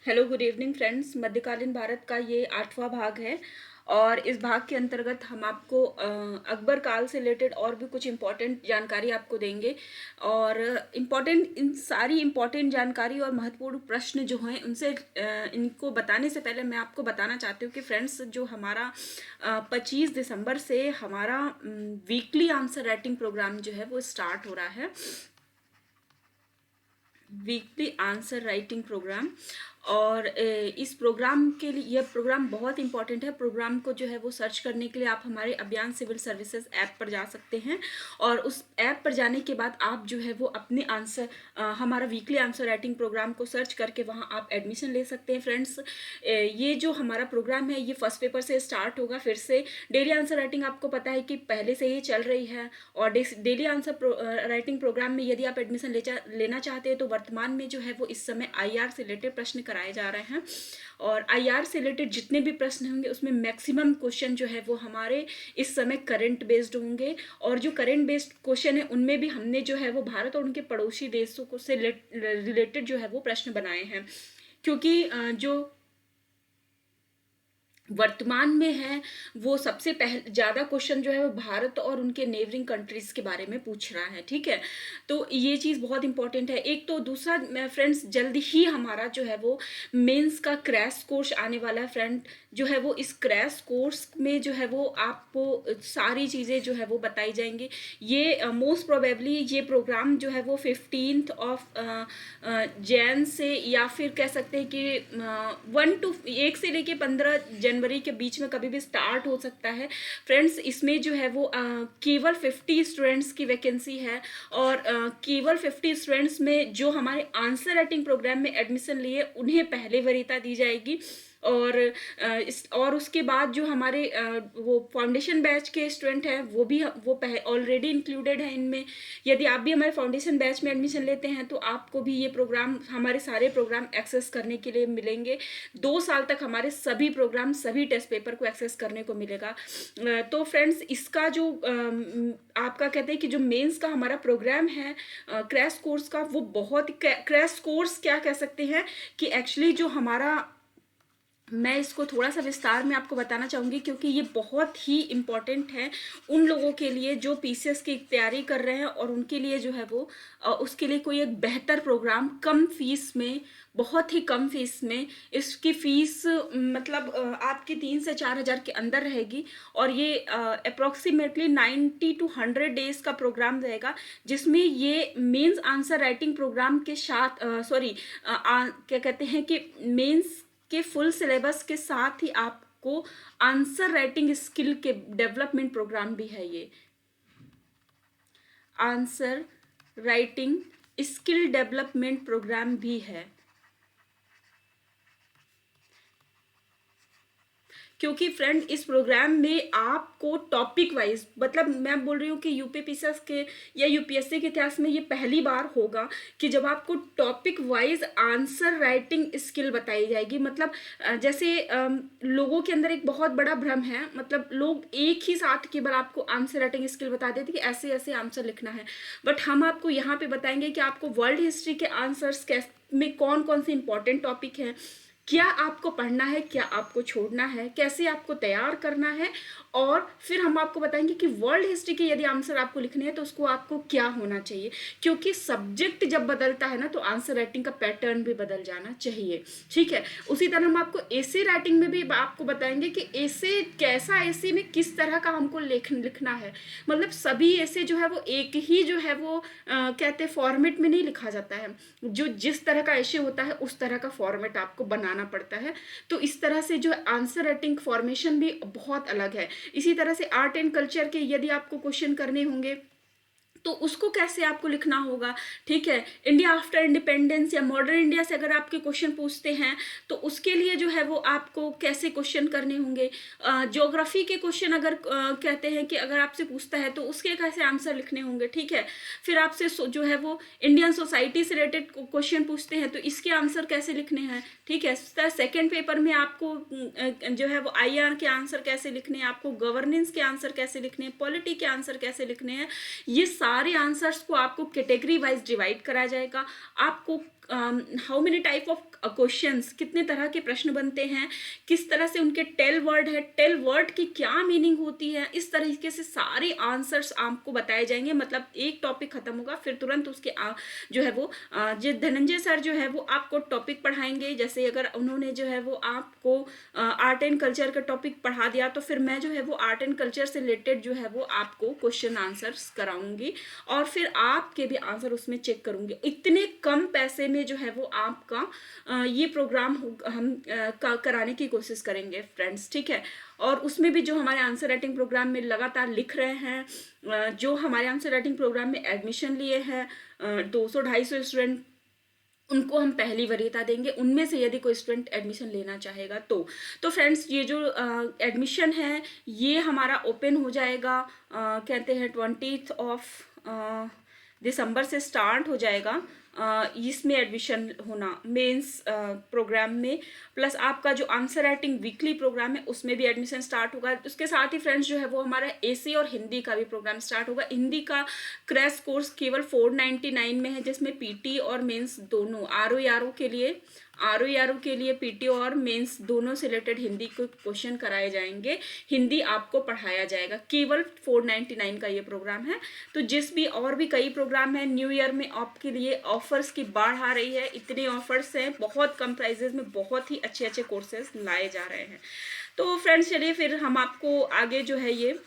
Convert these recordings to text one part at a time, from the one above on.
Hello, good evening friends. मध्यकालीन भारत का ये 8वां भाग है और इस भाग के अंतर्गत हम आपको अकबर काल से रिलेटेड और भी कुछ इम्पोर्टेंट जानकारी आपको देंगे। और इन सारी इम्पोर्टेंट जानकारी और महत्वपूर्ण प्रश्न जो हैं उनसे इनको बताने से पहले मैं आपको बताना चाहती हूँ कि फ्रेंड्स, जो हमारा 25 दिसंबर से हमारा वीकली आंसर राइटिंग प्रोग्राम जो है वो स्टार्ट हो रहा है। Weekly answer writing programme. और इस प्रोग्राम के लिए यह प्रोग्राम बहुत इंपॉर्टेंट है। प्रोग्राम को जो है वो सर्च करने के लिए आप हमारे अभियान सिविल सर्विसेज ऐप पर जा सकते हैं और उस ऐप पर जाने के बाद आप जो है वो अपने हमारा वीकली आंसर राइटिंग प्रोग्राम को सर्च करके वहाँ आप एडमिशन ले सकते हैं। फ्रेंड्स, ये जो हमारा प्रोग्राम है ये फर्स्ट पेपर से स्टार्ट होगा। फिर से डेली आंसर राइटिंग आपको पता है कि पहले से ही चल रही है और डेली आंसर राइटिंग प्रोग्राम में यदि आप एडमिशन लेना चाहते हैं तो वर्तमान में जो है वो इस समय आईआर से रिलेटेड प्रश्न कराए जा रहे हैं। और आईआर से रिलेटेड जितने भी प्रश्न होंगे उसमें मैक्सिमम क्वेश्चन जो है वो हमारे इस समय करंट बेस्ड होंगे। और जो करंट बेस्ड क्वेश्चन है उनमें भी हमने जो है वो भारत और उनके पड़ोसी देशों को से रिलेटेड जो है वो प्रश्न बनाए हैं, क्योंकि जो वर्तमान में है वो सबसे पहले ज़्यादा क्वेश्चन जो है वो भारत और उनके नेबरिंग कंट्रीज़ के बारे में पूछ रहा है। ठीक है, तो ये चीज़ बहुत इंपॉर्टेंट है। एक तो दूसरा फ्रेंड्स, जल्द ही हमारा जो है वो मेंस का क्रैश कोर्स आने वाला है। फ्रेंड जो है वो इस क्रैश कोर्स में जो है वो आपको सारी चीज़ें जो है वो बताई जाएंगी। ये मोस्ट प्रोबेबली ये प्रोग्राम जो है वो 15 ऑफ जैन से, या फिर कह सकते हैं कि 1 से लेके 15 जनवरी के बीच में कभी भी स्टार्ट हो सकता है। फ्रेंड्स, इसमें जो है वो केवल 50 स्टूडेंट्स की वैकेंसी है और केवल 50 स्टूडेंट्स में जो हमारे आंसर राइटिंग प्रोग्राम में एडमिशन लिए उन्हें पहले वरीयता दी जाएगी। और उसके बाद जो हमारे वो फाउंडेशन बैच के स्टूडेंट हैं वो ऑलरेडी इंक्लूडेड है इनमें। यदि आप भी हमारे फाउंडेशन बैच में एडमिशन लेते हैं तो आपको भी ये प्रोग्राम, हमारे सारे प्रोग्राम एक्सेस करने के लिए मिलेंगे। 2 साल तक हमारे सभी प्रोग्राम, सभी टेस्ट पेपर को एक्सेस करने को मिलेगा। तो फ्रेंड्स, इसका जो आपका कहते हैं कि जो मेंस का हमारा प्रोग्राम है क्रैश कोर्स का, वो बहुत क्रैश कोर्स क्या कह सकते हैं कि एक्चुअली जो हमारा, मैं इसको थोड़ा सा विस्तार में आपको बताना चाहूँगी क्योंकि ये बहुत ही इम्पॉर्टेंट है उन लोगों के लिए जो पीसीएस की तैयारी कर रहे हैं और उनके लिए जो है वो उसके लिए कोई एक बेहतर प्रोग्राम कम फीस में, बहुत ही कम फीस में। इसकी फीस मतलब आपकी 3 से 4 हज़ार के अंदर रहेगी और ये अप्रॉक्सीमेटली 90 to 100 डेज का प्रोग्राम रहेगा, जिसमें ये मेंस आंसर राइटिंग प्रोग्राम के साथ क्या कहते हैं कि मेंस के फुल सिलेबस के साथ ही आपको आंसर राइटिंग स्किल के डेवलपमेंट प्रोग्राम भी है। ये answer writing skill development programme भी है, क्योंकि फ्रेंड इस प्रोग्राम में आपको टॉपिक वाइज, मतलब मैं बोल रही हूँ कि यूपीपीसीएस के या यूपीएससी के इतिहास में ये पहली बार होगा कि जब आपको topic wise answer writing skill बताई जाएगी। मतलब जैसे लोगों के अंदर एक बहुत बड़ा भ्रम है, मतलब लोग एक ही साथ केवल आपको आंसर राइटिंग स्किल बता देते कि ऐसे ऐसे आंसर लिखना है, बट हम आपको यहाँ पे बताएंगे कि आपको वर्ल्ड हिस्ट्री के आंसर्स में कौन कौन से इंपॉर्टेंट टॉपिक हैं, क्या आपको पढ़ना है, क्या आपको छोड़ना है, कैसे आपको तैयार करना है। और फिर हम आपको बताएंगे कि वर्ल्ड हिस्ट्री के यदि आंसर आपको लिखने हैं तो उसको आपको क्या होना चाहिए, क्योंकि सब्जेक्ट जब बदलता है ना तो आंसर राइटिंग का पैटर्न भी बदल जाना चाहिए। ठीक है, उसी तरह हम आपको एसे राइटिंग में भी आपको बताएंगे कि एसे कैसा, एसे में किस तरह का हमको लिखना है। मतलब सभी एसे जो है वो एक ही जो है वो कहते फॉर्मेट में नहीं लिखा जाता है, जो जिस तरह का एसे होता है उस तरह का फॉर्मेट आपको बनाना पड़ता है। तो इस तरह से जो आंसर राइटिंग फॉर्मेशन भी बहुत अलग है। इसी तरह से आर्ट एंड कल्चर के यदि आपको क्वेश्चन करने होंगे तो उसको कैसे आपको लिखना होगा। ठीक है, इंडिया आफ्टर इंडिपेंडेंस या मॉडर्न इंडिया से अगर आपके क्वेश्चन पूछते हैं तो उसके लिए जो है वो आपको कैसे क्वेश्चन करने होंगे। ज्योग्राफी के क्वेश्चन अगर कहते हैं कि अगर आपसे पूछता है तो उसके कैसे आंसर लिखने होंगे। ठीक है, फिर आपसे जो है वो इंडियन सोसाइटी से रिलेटेड क्वेश्चन पूछते हैं तो इसके आंसर कैसे लिखने हैं। ठीक है, सेकेंड पेपर में आपको जो है वो आईआर के आंसर कैसे लिखने हैं, आपको गवर्नेंस के आंसर कैसे लिखने हैं, पॉलिटी के आंसर कैसे लिखने हैं। ये सारे आंसर्स को आपको कैटेगरी वाइज डिवाइड कराया जाएगा। आपको how many type of questions, कितने तरह के प्रश्न बनते हैं, किस तरह से उनके टेल वर्ड है, टेल वर्ड की क्या मीनिंग होती है, इस तरीके से सारे आंसर्स आपको बताए जाएंगे। मतलब एक टॉपिक खत्म होगा फिर तुरंत उसके जो है वो जो धनंजय सर जो है वो आपको टॉपिक पढ़ाएंगे। जैसे अगर उन्होंने जो है वो आपको आर्ट एंड कल्चर का टॉपिक पढ़ा दिया तो फिर मैं जो है वो आर्ट एंड कल्चर से रिलेटेड जो है वो आपको क्वेश्चन आंसर्स कराऊंगी और फिर आपके भी आंसर उसमें चेक करूंगी। इतने कम पैसे में जो है वो आपका ये प्रोग्राम हम कराने की कोशिश करेंगे फ्रेंड्स, ठीक है। और उसमें भी जो हमारे आंसर राइटिंग प्रोग्राम में लगातार लिख रहे हैं, जो हमारे आंसर राइटिंग प्रोग्राम में एडमिशन लिए हैं 200-250 स्टूडेंट, उनको हम पहली वरीयता देंगे। उनमें से यदि कोई स्टूडेंट एडमिशन लेना चाहेगा तो फ्रेंड्स ये जो एडमिशन है ये हमारा ओपन हो जाएगा, कहते हैं 20 दिसंबर से स्टार्ट हो जाएगा इसमें एडमिशन होना मेंस प्रोग्राम में। प्लस आपका जो आंसर राइटिंग वीकली प्रोग्राम है उसमें भी एडमिशन स्टार्ट होगा। उसके साथ ही फ्रेंड्स जो है वो हमारा एसी और हिंदी का भी प्रोग्राम स्टार्ट होगा। हिंदी का क्रैश कोर्स केवल 499 में है, जिसमें पीटी और मेंस दोनों आरओ के लिए पीटी और मेंस दोनों से रिलेटेड हिंदी के क्वेश्चन कराए जाएंगे। हिंदी आपको पढ़ाया जाएगा। केवल 499 का ये प्रोग्राम है। तो जिस भी और भी कई प्रोग्राम है, न्यू ईयर में आपके लिए ऑफर्स की बाढ़ आ रही है। इतने ऑफर्स हैं, बहुत कम प्राइजेस में बहुत ही अच्छे अच्छे कोर्सेज लाए जा रहे हैं। तो फ्रेंड्स चलिए फिर हम आपको आगे जो है ये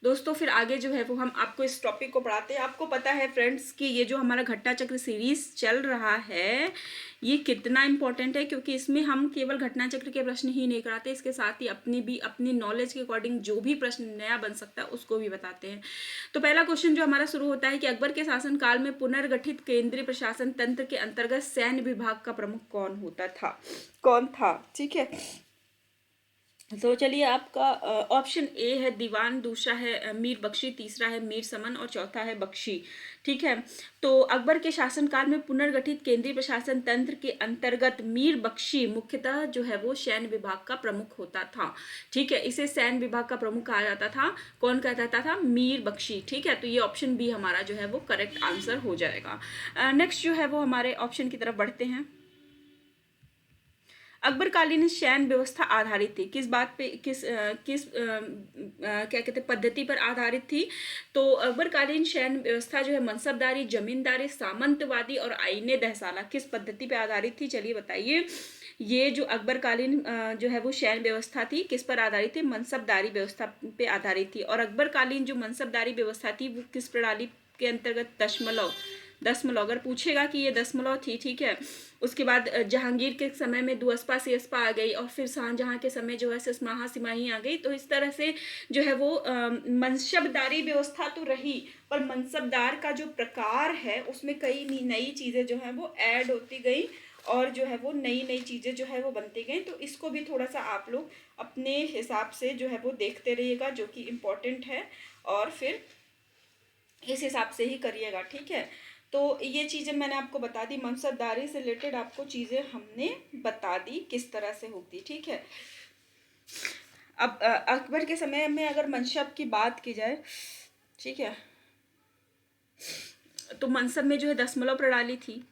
दोस्तों फिर आगे जो है वो हम आपको इस टॉपिक को पढ़ाते हैं। आपको पता है फ्रेंड्स कि ये जो हमारा घटना चक्र सीरीज चल रहा है ये कितना इंपॉर्टेंट है, क्योंकि इसमें हम केवल घटना चक्र के प्रश्न ही नहीं कराते, इसके साथ ही अपनी नॉलेज के अकॉर्डिंग जो भी प्रश्न नया बन सकता है उसको भी बताते हैं। तो पहला क्वेश्चन जो हमारा शुरू होता है कि अकबर के शासनकाल में पुनर्गठित केंद्रीय प्रशासन तंत्र के अंतर्गत सैन्य विभाग का प्रमुख कौन था, ठीक है। तो चलिए आपका ऑप्शन ए है दीवान, दूसरा है मीर बख्शी, तीसरा है मीर समन और चौथा है बख्शी, ठीक है। तो अकबर के शासनकाल में पुनर्गठित केंद्रीय प्रशासन तंत्र के अंतर्गत मीर बख्शी मुख्यतः जो है वो सैन्य विभाग का प्रमुख होता था, ठीक है। इसे सैन्य विभाग का प्रमुख कहा जाता था। कौन कहता था? मीर बख्शी, ठीक है। तो ये ऑप्शन बी हमारा जो है वो करेक्ट आंसर हो जाएगा। नेक्स्ट जो है वो हमारे ऑप्शन की तरफ बढ़ते हैं। अकबरकालीन सैन्य व्यवस्था आधारित थी किस बात पे, क्या कहते हैं पद्धति पर आधारित थी? तो अकबरकालीन सैन्य व्यवस्था जो है मनसबदारी, जमींदारी, सामंतवादी और आईने दहसाला किस पद्धति पे आधारित थी? चलिए बताइए। ये जो अकबरकालीन जो है वो सैन्य व्यवस्था थी किस पर आधारित थी? मनसबदारी व्यवस्था पे आधारित थी। और अकबरकालीन जो मनसबदारी व्यवस्था थी वो किस प्रणाली के अंतर्गत? दशमलव अगर पूछेगा कि ये दशमलव थी, ठीक है। उसके बाद जहांगीर के समय में दुअस्पा सियस्पा आ गई और फिर शाहजहां के समय जो है सिसमाहा सिमाही आ गई। तो इस तरह से जो है वो मनसबदारी व्यवस्था तो रही, पर मनसबदार का जो प्रकार है उसमें कई नई चीजें जो है वो ऐड होती गई और जो है वो नई चीजें जो है वो बनती गई। तो इसको भी थोड़ा सा आप लोग अपने हिसाब से जो है वो देखते रहिएगा, जो कि इम्पोर्टेंट है, और फिर इस हिसाब से ही करिएगा, ठीक है। तो ये चीज़ें मैंने आपको बता दी, मनसबदारी से रिलेटेड आपको चीज़ें हमने बता दी किस तरह से होती, ठीक है। अब अकबर के समय में अगर मनसब की बात की जाए, ठीक है, तो मनसब में जो है दशमलव प्रणाली थी।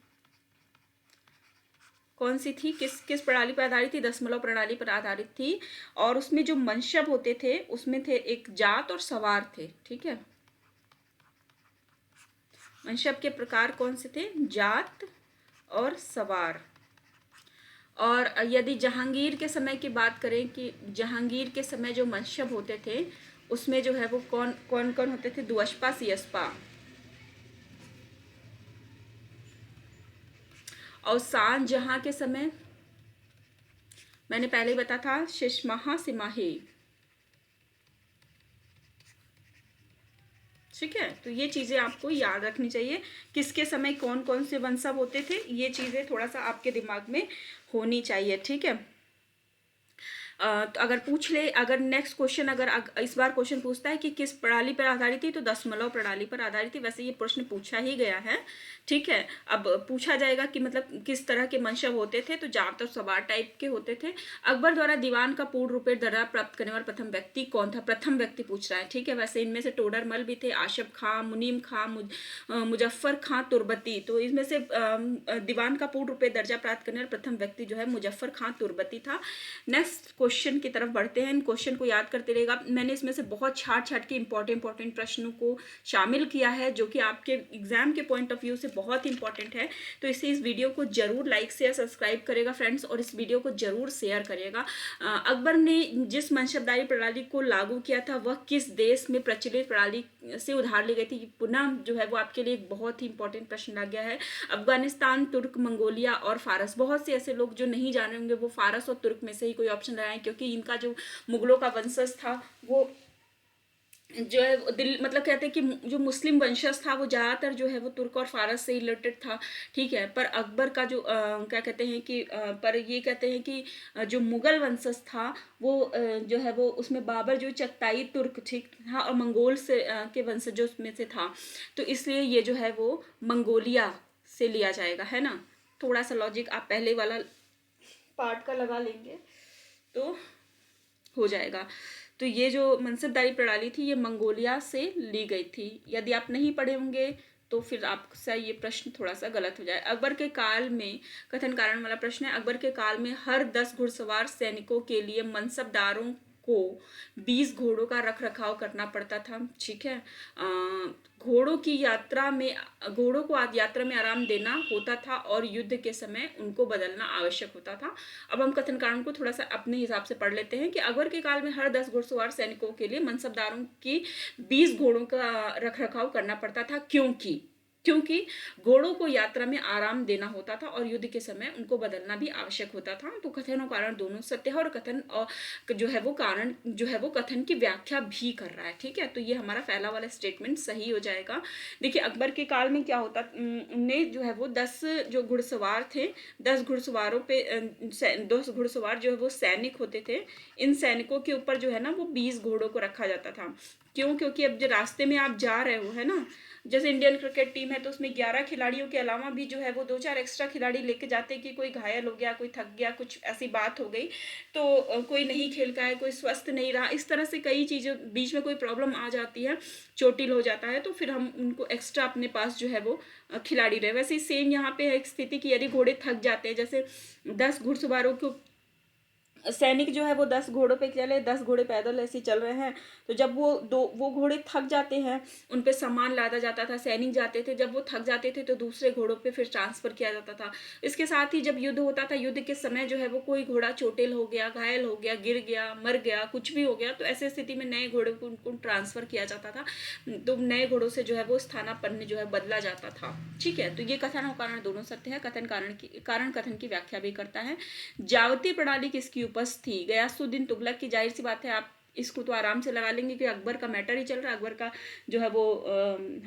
कौन सी थी? किस प्रणाली पर आधारित थी? दशमलव प्रणाली पर आधारित थी। और उसमें जो मनसब होते थे उसमें थे एक जात और सवार थे, ठीक है। मनसब के प्रकार कौन से थे? जात और सवार। और यदि जहांगीर के समय की बात करें कि जहांगीर के समय जो मनसब होते थे उसमें जो है वो कौन होते थे? दुअस्पा सियस्पा। और शाहजहां के समय मैंने पहले ही बताया था सिसमाहा सिमाही, ठीक है। तो ये चीज़ें आपको याद रखनी चाहिए, किसके समय कौन से वंशज होते थे, ये चीज़ें थोड़ा सा आपके दिमाग में होनी चाहिए, ठीक है। तो अगर पूछ ले, अगर नेक्स्ट क्वेश्चन अगर इस बार क्वेश्चन पूछता है कि किस प्रणाली पर आधारित थी, तो दशमलव प्रणाली पर आधारित थी। वैसे ये प्रश्न पूछा ही गया है, ठीक है। अब पूछा जाएगा कि मतलब किस तरह के मंशब होते थे, तो ज्यादातर सवार टाइप के होते थे। अकबर द्वारा दीवान का पूर्ण रूपेण दर्जा प्राप्त करने वाला प्रथम व्यक्ति कौन था? प्रथम व्यक्ति पूछ रहा है, ठीक है। वैसे इनमें से टोडरमल भी थे, आशफ खां, मुनीम खां, मुजफ्फर खां तुर्बती। तो इसमें से दीवान का पूर्ण रूपेण दर्जा प्राप्त करने वाला प्रथम व्यक्ति जो है मुजफ्फर खां तुर्बती था। नेक्स्ट क्वेश्चन की तरफ बढ़ते हैं। इन क्वेश्चन को याद करते रहेगा। मैंने इसमें से बहुत छाट छाट के इंपॉर्टेंट प्रश्नों को शामिल किया है, जो कि आपके एग्जाम के पॉइंट ऑफ व्यू से बहुत इंपॉर्टेंट है। तो इससे इस वीडियो को जरूर लाइक शेयर सब्सक्राइब करेगा फ्रेंड्स, और इस वीडियो को जरूर शेयर करेगा। अकबर ने जिस मनसबदारी प्रणाली को लागू किया था वह किस देश में प्रचलित प्रणाली से उधार ली गई थी? पुनः जो है वो आपके लिए एक बहुत ही इंपॉर्टेंट प्रश्न आ गया है। अफगानिस्तान, तुर्क, मंगोलिया और फारस। बहुत से ऐसे लोग जो नहीं जान रहे होंगे वो फारस और तुर्क में से ही कोई ऑप्शन रहा है, क्योंकि इनका जो मुगलों का वंशज था वो जो है दिल मतलब कहते हैं कि जो मुस्लिम वंशज था वो ज़्यादातर जो है वो तुर्क और फारस से रिलेटेड था, ठीक है। पर अकबर का जो क्या कहते हैं कि पर ये कहते हैं कि जो मुगल वंशज था वो जो है वो उसमें बाबर जो चगताई तुर्क ठीक था, और मंगोल से के वंशजों में से था। तो इसलिए ये जो है वो मंगोलिया से लिया जाएगा, है ना। थोड़ा सा लॉजिक आप पहले वाला पार्ट का लगा लेंगे तो हो जाएगा। तो ये जो मनसबदारी प्रणाली थी ये मंगोलिया से ली गई थी। यदि आप नहीं पढ़े होंगे तो फिर आपसे ये प्रश्न थोड़ा सा गलत हो जाए। अकबर के काल में कथन कारण वाला प्रश्न है। अकबर के काल में हर 10 घुड़सवार सैनिकों के लिए मनसबदारों को 20 घोड़ों का रख रखाव करना पड़ता था, ठीक है। घोड़ों की यात्रा में घोड़ों को यात्रा में आराम देना होता था और युद्ध के समय उनको बदलना आवश्यक होता था। अब हम कथन कारण को थोड़ा सा अपने हिसाब से पढ़ लेते हैं कि अकबर के काल में हर 10 घुड़सवार सैनिकों के लिए मनसबदारों की 20 घोड़ों का रख रखाव करना पड़ता था। क्योंकि घोड़ों को यात्रा में आराम देना होता था और युद्ध के समय उनको बदलना भी आवश्यक होता था। तो कथन और कारण दोनों सत्य है, और कथन जो है वो कारण जो है वो कथन की व्याख्या भी कर रहा है, ठीक है। तो ये हमारा पहला वाला स्टेटमेंट सही हो जाएगा। देखिए अकबर के काल में क्या होता, ने जो है वो 10 जो घुड़सवार थे, 10 घुड़सवारों पे 10 घुड़सवार जो है वो सैनिक होते थे। इन सैनिकों के ऊपर जो है ना वो 20 घोड़ों को रखा जाता था। क्यों? क्योंकि अब जो रास्ते में आप जा रहे हो, है ना, जैसे इंडियन क्रिकेट टीम है तो उसमें 11 खिलाड़ियों के अलावा भी जो है वो 2-4 एक्स्ट्रा खिलाड़ी लेके जाते हैं कि कोई घायल हो गया, कोई थक गया, कुछ ऐसी बात हो गई तो कोई नहीं खेल का है, कोई स्वस्थ नहीं रहा, इस तरह से कई चीज़ें बीच में कोई प्रॉब्लम आ जाती है, चोटिल हो जाता है, तो फिर हम उनको एक्स्ट्रा अपने पास जो है वो खिलाड़ी रहे। वैसे ही सेम यहाँ पे है एक स्थिति कि यदि घोड़े थक जाते हैं, जैसे 10 घुड़सवारों को सैनिक जो है वो 10 घोड़ों पे चले, 10 घोड़े पैदल ऐसे चल रहे हैं, तो जब वो घोड़े थक जाते हैं, उन पे सामान लादा जाता था, सैनिक जाते थे, जब वो थक जाते थे तो दूसरे घोड़ों पे फिर ट्रांसफर किया जाता था। इसके साथ ही जब युद्ध होता था, युद्ध के समय जो है वो कोई घोड़ा चोटिल हो गया, घायल हो गया, गिर गया, मर गया, कुछ भी हो गया, तो ऐसे स्थिति में नए घोड़े को उनको ट्रांसफर किया जाता था। तो नए घोड़ों से जो है वो स्थानापन्न जो है बदला जाता था, ठीक है। तो ये कथन और कारण दोनों सत्य है। कथन कारण कथन की व्याख्या भी करता है। जावती प्रणाली किसकी उपज थी? गयासुद्दीन तुगलक की। जाहिर सी बात है आप इसको तो आराम से लगा लेंगे कि अकबर का मैटर ही चल रहा है, अकबर का जो है वो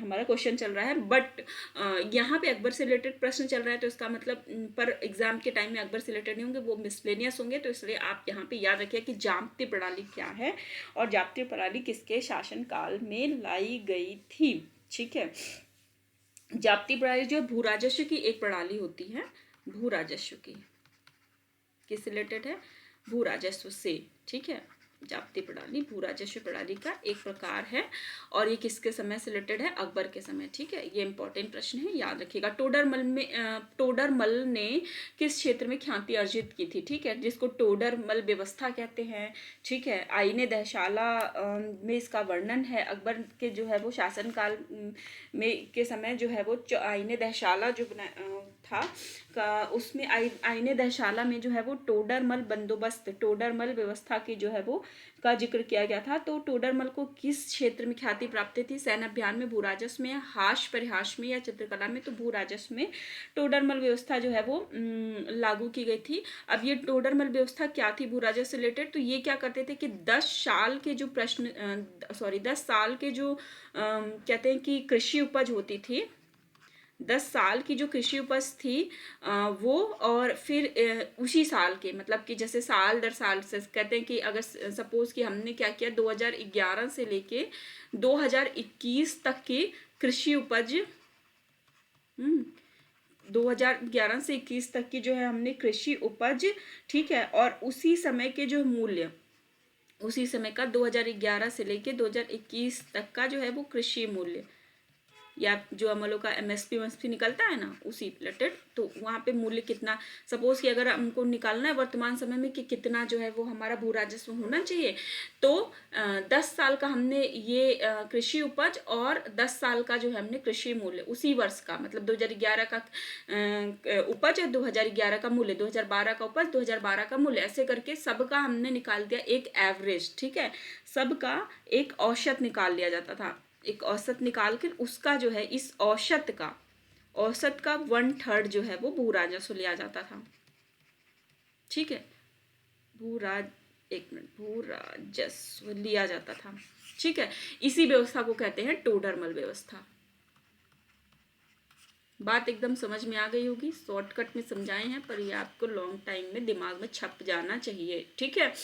हमारा क्वेश्चन चल रहा है। बट यहाँ पे अकबर से रिलेटेड प्रश्न चल रहा है, तो इसका मतलब पर एग्जाम के टाइम में अकबर से रिलेटेड नहीं होंगे, वो मिसलेनियस होंगे। तो इसलिए आप यहाँ पे याद रखिए कि जाप्ती प्रणाली क्या है और जाप्ती प्रणाली किसके शासनकाल में लाई गई थी, ठीक है। जाप्ती प्रणाली जो भू राजस्व की एक प्रणाली होती है, भू राजस्व की किस रिलेटेड है? भू राजस्व से, ठीक है। जाप्ती प्रणाली भू राजस्व प्रणाली का एक प्रकार है और ये किसके समय से रिलेटेड है? अकबर के समय, ठीक है। ये इंपॉर्टेंट प्रश्न है, याद रखिएगा। टोडरमल ने किस क्षेत्र में ख्याति अर्जित की थी, ठीक है, जिसको टोडरमल व्यवस्था कहते हैं, ठीक है। आईने दहशाला में इसका वर्णन है। अकबर के जो है वो शासनकाल में के समय जो है वो आईने दहशाला जो बना था का उसमें आईने दहशाला में जो है वो टोडरमल बंदोबस्त, टोडरमल व्यवस्था की जो है वो का जिक्र किया गया था। तो टोडरमल को किस क्षेत्र में ख्याति प्राप्त थी? सैन्य अभियान में, भू राजस्व में, हास परिहास में या चित्रकला में? तो भू राजस्व में टोडरमल व्यवस्था जो है वो लागू की गई थी। अब ये टोडरमल व्यवस्था क्या थी भू राजस्व से रिलेटेड? तो ये क्या करते थे कि 10 साल के जो 10 साल के जो कहते हैं कि कृषि उपज होती थी, 10 साल की जो कृषि उपज थी वो, और फिर उसी साल के, मतलब कि जैसे साल दर साल से कहते हैं कि अगर सपोज कि हमने क्या किया, 2011 से लेके 2021 तक की कृषि उपज, 2011 से 21 तक की जो है हमने कृषि उपज, ठीक है, और उसी समय के जो मूल्य, उसी समय का 2011 से लेके 2021 तक का जो है वो कृषि मूल्य, या जो हम लोग का एमएसपी निकलता है ना उसी रिलेटेड, तो वहाँ पे मूल्य कितना, सपोज कि अगर हमको निकालना है वर्तमान समय में कि कितना जो है वो हमारा भू राजस्व होना चाहिए, तो 10 साल का हमने ये कृषि उपज, और 10 साल का जो है हमने कृषि मूल्य उसी वर्ष का, मतलब 2011 का उपज और 2011 का मूल्य, 2012 का उपज, 2012 का मूल्य, ऐसे करके सबका हमने निकाल दिया एक एवरेज, ठीक है, सबका एक औसत निकाल लिया जाता था। एक औसत निकाल कर उसका जो है, इस औसत का 1/3 जो है वो भू राजस्व लिया जाता था, ठीक है, भू राज एक मिनट, भू राजस्व लिया जाता था, ठीक है। इसी व्यवस्था को कहते हैं टोडरमल व्यवस्था। बात एकदम समझ में आ गई होगी, शॉर्टकट में समझाए हैं, पर ये आपको लॉन्ग टाइम में दिमाग में छप जाना चाहिए, ठीक है।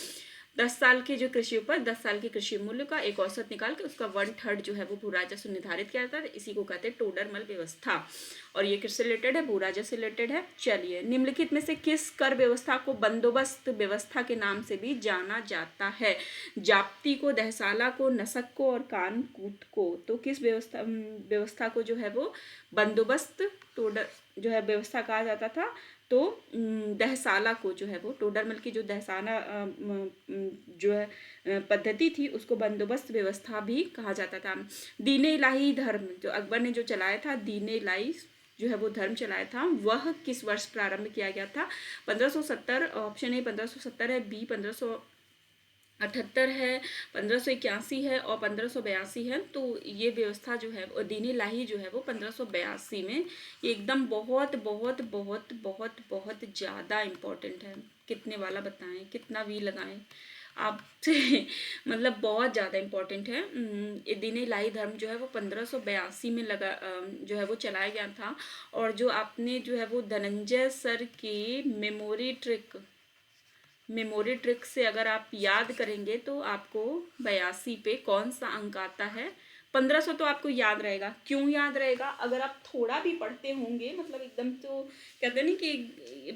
10 साल की जो कृषि उपज, 10 साल की कृषि मूल्य का एक औसत निकाल के उसका 1/3 जो है वो भू राजस्व निर्धारित किया जाता है, इसी को कहते हैं टोडरमल व्यवस्था। और ये किससे रिलेटेड है, भू राजस्व से रिलेटेड है। चलिए, निम्नलिखित में से किस कर व्यवस्था को बंदोबस्त व्यवस्था के नाम से भी जाना जाता है? जाप्ती को, दहसाला को, नसक को और कानकूट को। तो किस व्यवस्था को जो है वो बंदोबस्त टोडर जो है व्यवस्था कहा जाता था? तो दहसाला को जो है वो, टोडरमल की जो दहसाना जो है पद्धति थी उसको बंदोबस्त व्यवस्था भी कहा जाता था। दीन इलाही धर्म जो अकबर ने जो चलाया था, दीन इलाही जो है वो धर्म चलाया था, वह किस वर्ष प्रारंभ किया गया था? 1570, ऑप्शन ए 1570 है, बी 1578 है, 1581 है और 1582 है। तो ये व्यवस्था जो है दीन इलाही जो है वो 1582 में, ये एकदम बहुत बहुत बहुत बहुत बहुत ज़्यादा इम्पोर्टेंट है। कितने वाला बताएं, कितना वी लगाएं आपसे मतलब बहुत ज़्यादा इम्पोर्टेंट है। ये दीन इलाही धर्म जो है वो 1582 में लगा जो है वो चलाया गया था। और जो आपने जो है वो धनंजय सर की मेमोरी ट्रिक से अगर आप याद करेंगे तो आपको 82 पे कौन सा अंक आता है? 1500 तो आपको याद रहेगा। क्यों याद रहेगा? अगर आप थोड़ा भी पढ़ते होंगे, मतलब एकदम, तो कहते हैं ना कि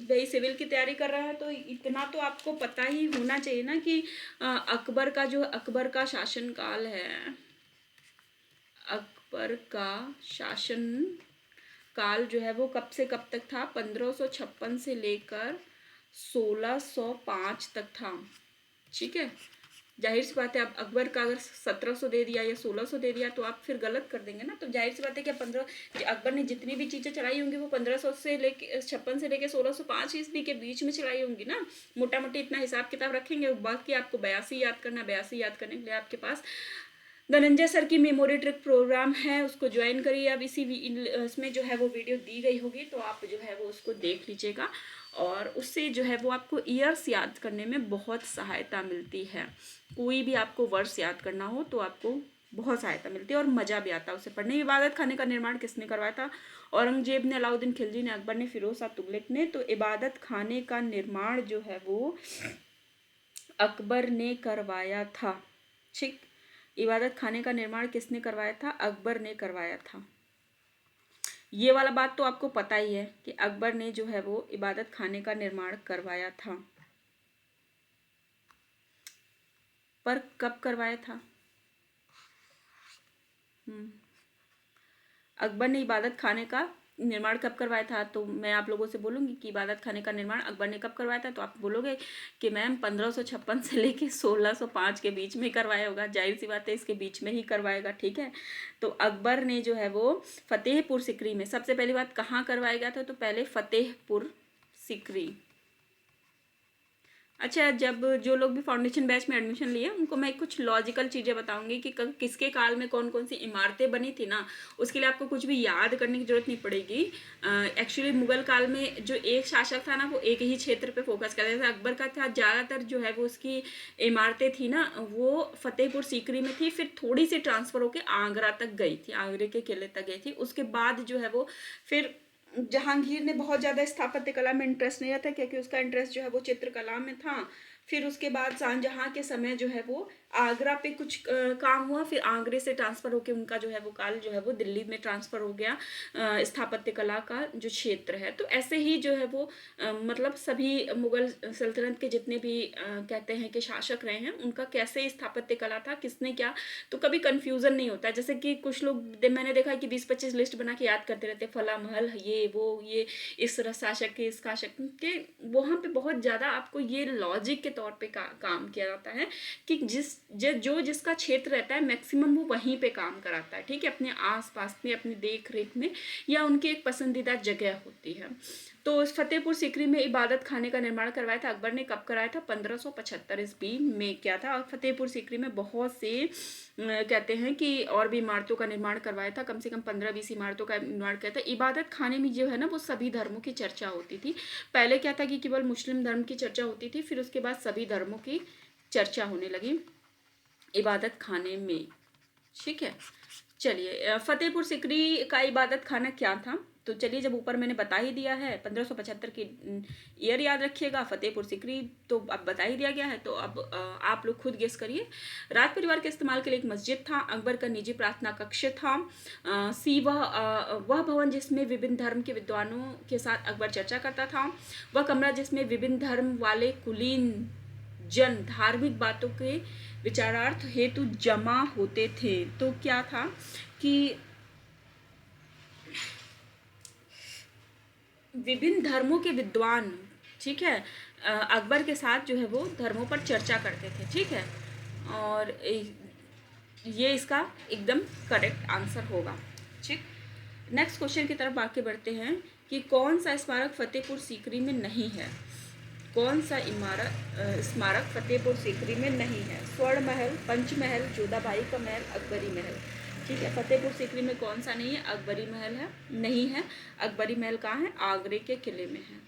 भाई सिविल की तैयारी कर रहा है तो इतना तो आपको पता ही होना चाहिए ना कि अकबर का शासन काल है, अकबर का शासन काल जो है वो कब से कब तक था? 1556 से लेकर 1605 तक था, ठीक है। जाहिर सी बात है, अब अकबर का अगर 1700 दे दिया या 1600 दे दिया तो आप फिर गलत कर देंगे ना। तो जाहिर सी बात है कि अकबर ने जितनी भी चीज़ें चलाई होंगी वो 1500 से लेके 56 से लेके 1605 ईस्वी के बीच में चलाई होंगी ना। मोटा मोटी इतना हिसाब किताब रखेंगे, बाकी आपको 82 याद करना, 82 याद करने के लिए आपके पास धनंजय सर की मेमोरी ट्रिक प्रोग्राम है, उसको ज्वाइन करिए। अब इसमें जो है वो वीडियो दी गई होगी तो आप जो है वो उसको देख लीजिएगा, और उससे जो है वो आपको ईयर्स याद करने में बहुत सहायता मिलती है। कोई भी आपको वर्ष याद करना हो तो आपको बहुत सहायता मिलती है और मज़ा भी आता है उसे पढ़ने। इबादत खाने का निर्माण किसने करवाया था? औरंगजेब ने, अलाउद्दीन खिलजी ने, अकबर ने, फिरोज शाह तुगलक ने। तो इबादत खाने का निर्माण जो है वो अकबर ने करवाया था, ठीक। इबादत खाने का निर्माण किसने करवाया था? अकबर ने करवाया था। ये वाला बात तो आपको पता ही है कि अकबर ने जो है वो इबादत खाने का निर्माण करवाया था, पर कब करवाया था? अकबर ने इबादत खाने का निर्माण कब करवाया था? तो मैं आप लोगों से बोलूँगी कि इबादत खाने का निर्माण अकबर ने कब करवाया था, तो आप बोलोगे कि मैम 1556 से लेके 1605 के बीच में करवाया होगा। जाहिर सी बात है इसके बीच में ही करवाएगा, ठीक है। तो अकबर ने जो है वो फतेहपुर सिकरी में, सबसे पहली बात कहाँ करवाया गया था? तो पहले फतेहपुर सिकरी, अच्छा, जब जो लोग भी फाउंडेशन बैच में एडमिशन लिए उनको मैं कुछ लॉजिकल चीज़ें बताऊंगी कि किसके काल में कौन कौन सी इमारतें बनी थी ना, उसके लिए आपको कुछ भी याद करने की जरूरत नहीं पड़ेगी। एक्चुअली मुगल काल में जो एक शासक था ना, वो एक ही क्षेत्र पे फोकस करता था। जैसे अकबर का था, ज़्यादातर जो है वो उसकी इमारतें थी ना, वो फतेहपुर सीकरी में थी, फिर थोड़ी सी ट्रांसफ़र होकर आगरा तक गई थी, आगरे के किले तक गई थी। उसके बाद जो है वो फिर जहांगीर ने बहुत ज़्यादा स्थापत्य कला में इंटरेस्ट नहीं था, क्योंकि उसका इंटरेस्ट जो है वो चित्रकला में था। फिर उसके बाद शाहजहाँ के समय जो है वो आगरा पे कुछ काम हुआ, फिर आगरे से ट्रांसफ़र होकर उनका जो है वो काल जो है वो दिल्ली में ट्रांसफ़र हो गया, स्थापत्य कला का जो क्षेत्र है। तो ऐसे ही जो है वो मतलब सभी मुगल सल्तनत के जितने भी कहते हैं कि शासक रहे हैं, उनका कैसे स्थापत्य कला था, किसने क्या, तो कभी कंफ्यूजन नहीं होता। जैसे कि कुछ लोग मैंने देखा है कि 20-25 लिस्ट बना के याद करते रहते, फला महल, ये वो, ये इस शासक के, इस शासक के। वहाँ पे बहुत ज़्यादा आपको ये लॉजिक के तौर पे काम किया जाता है कि जो जिसका क्षेत्र रहता है मैक्सिमम वो वहीं पे काम कराता है, ठीक है, अपने आस पास में, अपनी देख रेख में, या उनकी एक पसंदीदा जगह होती है। तो इस फतेहपुर सीकरी में इबादत खाने का निर्माण करवाया था अकबर ने। कब कराया था? 1575 ईस्वी में किया था। और फतेहपुर सीकरी में बहुत से कहते हैं कि और भी इमारतों का निर्माण करवाया था, कम से कम 15-20 इमारतों का निर्माण किया था। इबादत खाने में जो है ना वो सभी धर्मों की चर्चा होती थी। पहले क्या था कि केवल मुस्लिम धर्म की चर्चा होती थी, फिर उसके बाद सभी धर्मों की चर्चा होने लगी इबादत खाने में, ठीक है। चलिए, फतेहपुर सिकरी का इबादत खाना क्या था? तो चलिए, जब ऊपर मैंने बता ही दिया है 1575 की ईयर याद रखिएगा, फतेहपुर सिकरी तो अब बता ही दिया गया है, तो अब आप लोग खुद गेस करिए। राज परिवार के इस्तेमाल के लिए एक मस्जिद था, अकबर का निजी प्रार्थना कक्ष था, सी वह भवन जिसमें विभिन्न धर्म के विद्वानों के साथ अकबर चर्चा करता था, वह कमरा जिसमें विभिन्न धर्म वाले कुलीन जन धार्मिक बातों के विचारार्थ हेतु जमा होते थे। तो क्या था कि विभिन्न धर्मों के विद्वान, ठीक है, अकबर के साथ जो है वो धर्मों पर चर्चा करते थे, ठीक है। और ये इसका एकदम करेक्ट आंसर होगा, ठीक। नेक्स्ट क्वेश्चन की तरफ आगे बढ़ते हैं कि कौन सा स्मारक फतेहपुर सीकरी में नहीं है? कौन सा स्मारक फतेहपुर सीकरी में नहीं है? स्वर्ण महल, पंचमहल, जोधाबाई का महल, अकबरी महल, ठीक है। फतेहपुर सीकरी में कौन सा नहीं है? अकबरी महल है, नहीं है। अकबरी महल कहाँ है? आगरे के किले में है,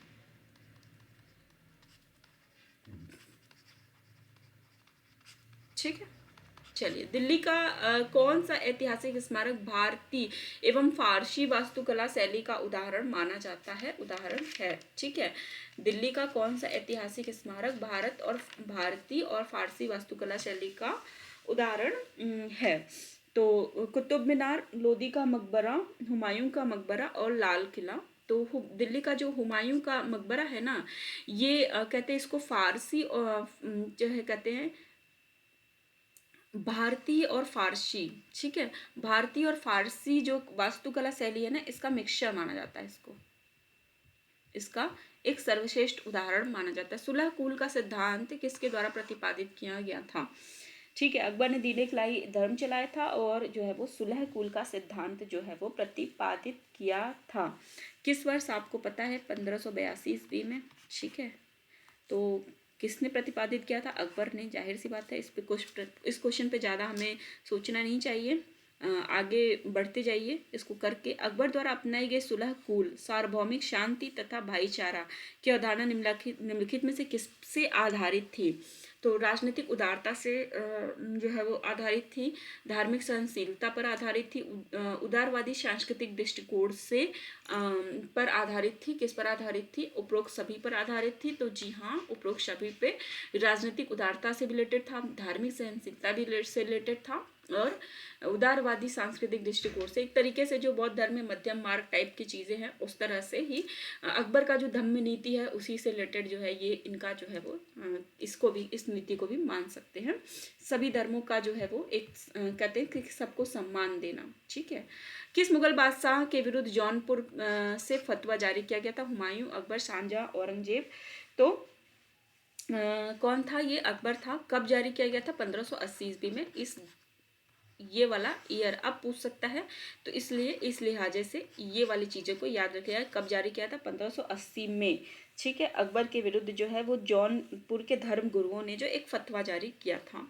ठीक है। चलिए, दिल्ली का कौन सा ऐतिहासिक स्मारक भारतीय एवं फारसी वास्तुकला शैली का उदाहरण माना जाता है? उदाहरण है, ठीक है। दिल्ली का कौन सा ऐतिहासिक स्मारक भारतीय और फारसी वास्तुकला शैली का उदाहरण है? तो कुतुब मीनार, लोदी का मकबरा, हुमायूं का मकबरा और लाल किला। तो दिल्ली का जो हुमायूं का मकबरा है ना, ये कहते हैं इसको फारसी और जो है कहते हैं भारतीय और फारसी, ठीक है। भारतीय और फारसी जो वास्तुकला शैली है ना, इसका मिक्सचर माना जाता है इसको, इसका एक सर्वश्रेष्ठ उदाहरण माना जाता है। सुलह कुल का सिद्धांत किसके द्वारा प्रतिपादित किया गया था? ठीक है, अकबर ने दीन इलाही धर्म चलाया था और जो है वो सुलह कुल का सिद्धांत जो है वो प्रतिपादित किया था। किस वर्ष आपको पता है? 1582 ईस्वी में, ठीक है। तो किसने प्रतिपादित किया था? अकबर ने। जाहिर सी बात है, इस क्वेश्चन पे ज़्यादा हमें सोचना नहीं चाहिए, आगे बढ़ते जाइए इसको करके। अकबर द्वारा अपनाई गई सुलह कुल, सार्वभौमिक शांति तथा भाईचारा की अवधारणा निम्नलिखित में से किससे आधारित थी? तो राजनीतिक उदारता से जो है वो आधारित थी, धार्मिक सहनशीलता पर आधारित थी, उदारवादी सांस्कृतिक दृष्टिकोण से पर आधारित थी। किस पर आधारित थी? उपरोक्त सभी पर आधारित थी। तो जी हाँ, उपरोक्त सभी पे। राजनीतिक उदारता से रिलेटेड था, धार्मिक सहनशीलता भी से रिलेटेड था, और उदारवादी सांस्कृतिक दृष्टिकोण से, एक तरीके से जो बौद्ध धर्म में मध्यम मार्ग टाइप की चीज़ें हैं उस तरह से ही अकबर का जो धम्म नीति है उसी से रिलेटेड जो है ये इनका जो है वो इसको भी, इस नीति को भी मान सकते हैं। सभी धर्मों का जो है वो एक कहते हैं कि सबको सम्मान देना, ठीक है। किस मुगल बादशाह के विरुद्ध जौनपुर से फतवा जारी किया गया था? हुमायूं, अकबर, शाहजहां, औरंगजेब। तो कौन था ये? अकबर था। कब जारी किया गया था? 1580 ईस्वी में। इस ये वाला ईयर अब पूछ सकता है, तो इसलिए इस लिहाजे से ये वाली चीज़ों को याद रखिएगा। कब जारी किया था? 1580 में। ठीक है, अकबर के विरुद्ध जो है वो जौनपुर के धर्म गुरुओं ने जो एक फतवा जारी किया था।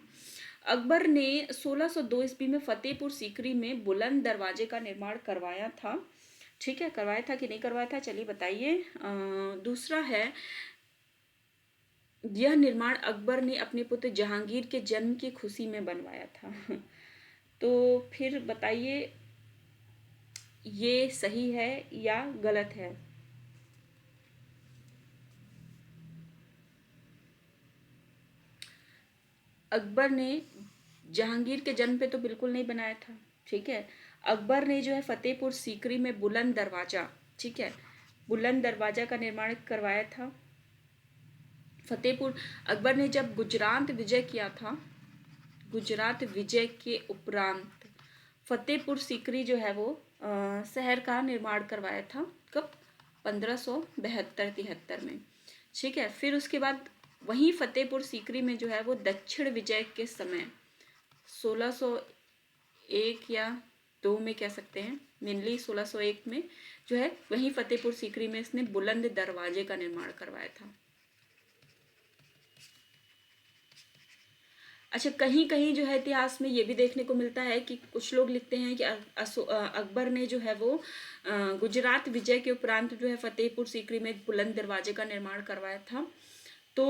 अकबर ने 1602 ईस्वी में फतेहपुर सीकरी में बुलंद दरवाजे का निर्माण करवाया था। ठीक है, करवाया था कि नहीं करवाया था, चलिए बताइए। दूसरा है, यह निर्माण अकबर ने अपने पुत्र जहांगीर के जन्म की खुशी में बनवाया था। तो फिर बताइए ये सही है या गलत है? अकबर ने जहांगीर के जन्म पे तो बिल्कुल नहीं बनाया था। ठीक है, अकबर ने जो है फतेहपुर सीकरी में बुलंद दरवाजा, ठीक है, बुलंद दरवाजा का निर्माण करवाया था। फतेहपुर, अकबर ने जब गुजरात विजय किया था, गुजरात विजय के उपरांत फतेहपुर सीकरी जो है वो शहर का निर्माण करवाया था। कब? 1572-73 में। ठीक है, फिर उसके बाद वहीं फतेहपुर सीकरी में जो है वो दक्षिण विजय के समय 1601 या 2 में कह सकते हैं, मेनली 1601 में जो है वहीं फतेहपुर सीकरी में इसने बुलंद दरवाजे का निर्माण करवाया था। अच्छा, कहीं कहीं जो है इतिहास में ये भी देखने को मिलता है कि कुछ लोग लिखते हैं कि अकबर ने जो है वो गुजरात विजय के उपरांत जो है फतेहपुर सीकरी में बुलंद दरवाजे का निर्माण करवाया था। तो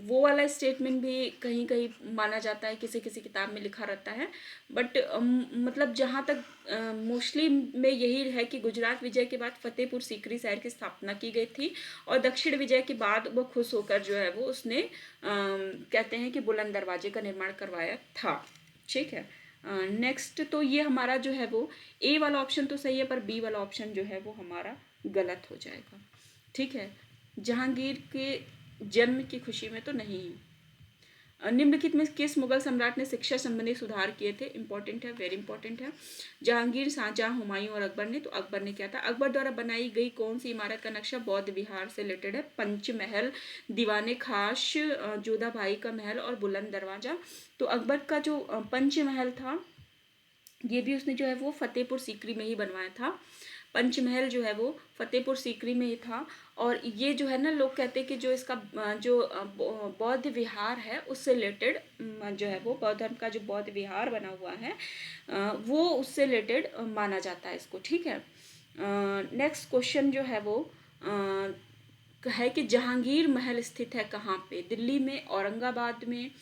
वो वाला स्टेटमेंट भी कहीं कहीं माना जाता है, किसी किसी किताब में लिखा रहता है। बट मतलब जहाँ तक मोस्टली में यही है कि गुजरात विजय के बाद फतेहपुर सीकरी शहर की स्थापना की गई थी और दक्षिण विजय के बाद वो खुश होकर जो है वो उसने कहते हैं कि बुलंद दरवाजे का निर्माण करवाया था। ठीक है, नेक्स्ट तो ये हमारा जो है वो ए वाला ऑप्शन तो सही है, पर बी वाला ऑप्शन जो है वो हमारा गलत हो जाएगा। ठीक है, जहांगीर के जन्म की खुशी में तो नहीं है। निम्नलिखित में किस मुगल सम्राट ने शिक्षा संबंधी सुधार किए थे? इंपॉर्टेंट है, वेरी इंपॉर्टेंट है। जहांगीर, शाहजहां, हुमायूं और अकबर ने। तो अकबर ने किया था। अकबर द्वारा बनाई गई कौन सी इमारत का नक्शा बौद्ध विहार से रिलेटेड है? पंचमहल, दीवाने खास, जोधा भाई का महल और बुलंद दरवाजा। तो अकबर का जो पंचमहल था ये भी उसने जो है वो फतेहपुर सीकरी में ही बनवाया था। पंचमहल जो है वो फतेहपुर सीकरी में ही था। और ये जो है ना, लोग कहते हैं कि जो इसका जो बौद्ध विहार है उससे रिलेटेड जो है वो बौद्ध धर्म का जो बौद्ध विहार बना हुआ है वो उससे रिलेटेड माना जाता है इसको। ठीक है, नेक्स्ट क्वेश्चन जो है वो है कि जहांगीर महल स्थित है कहाँ पे? दिल्ली में, औरंगाबाद में,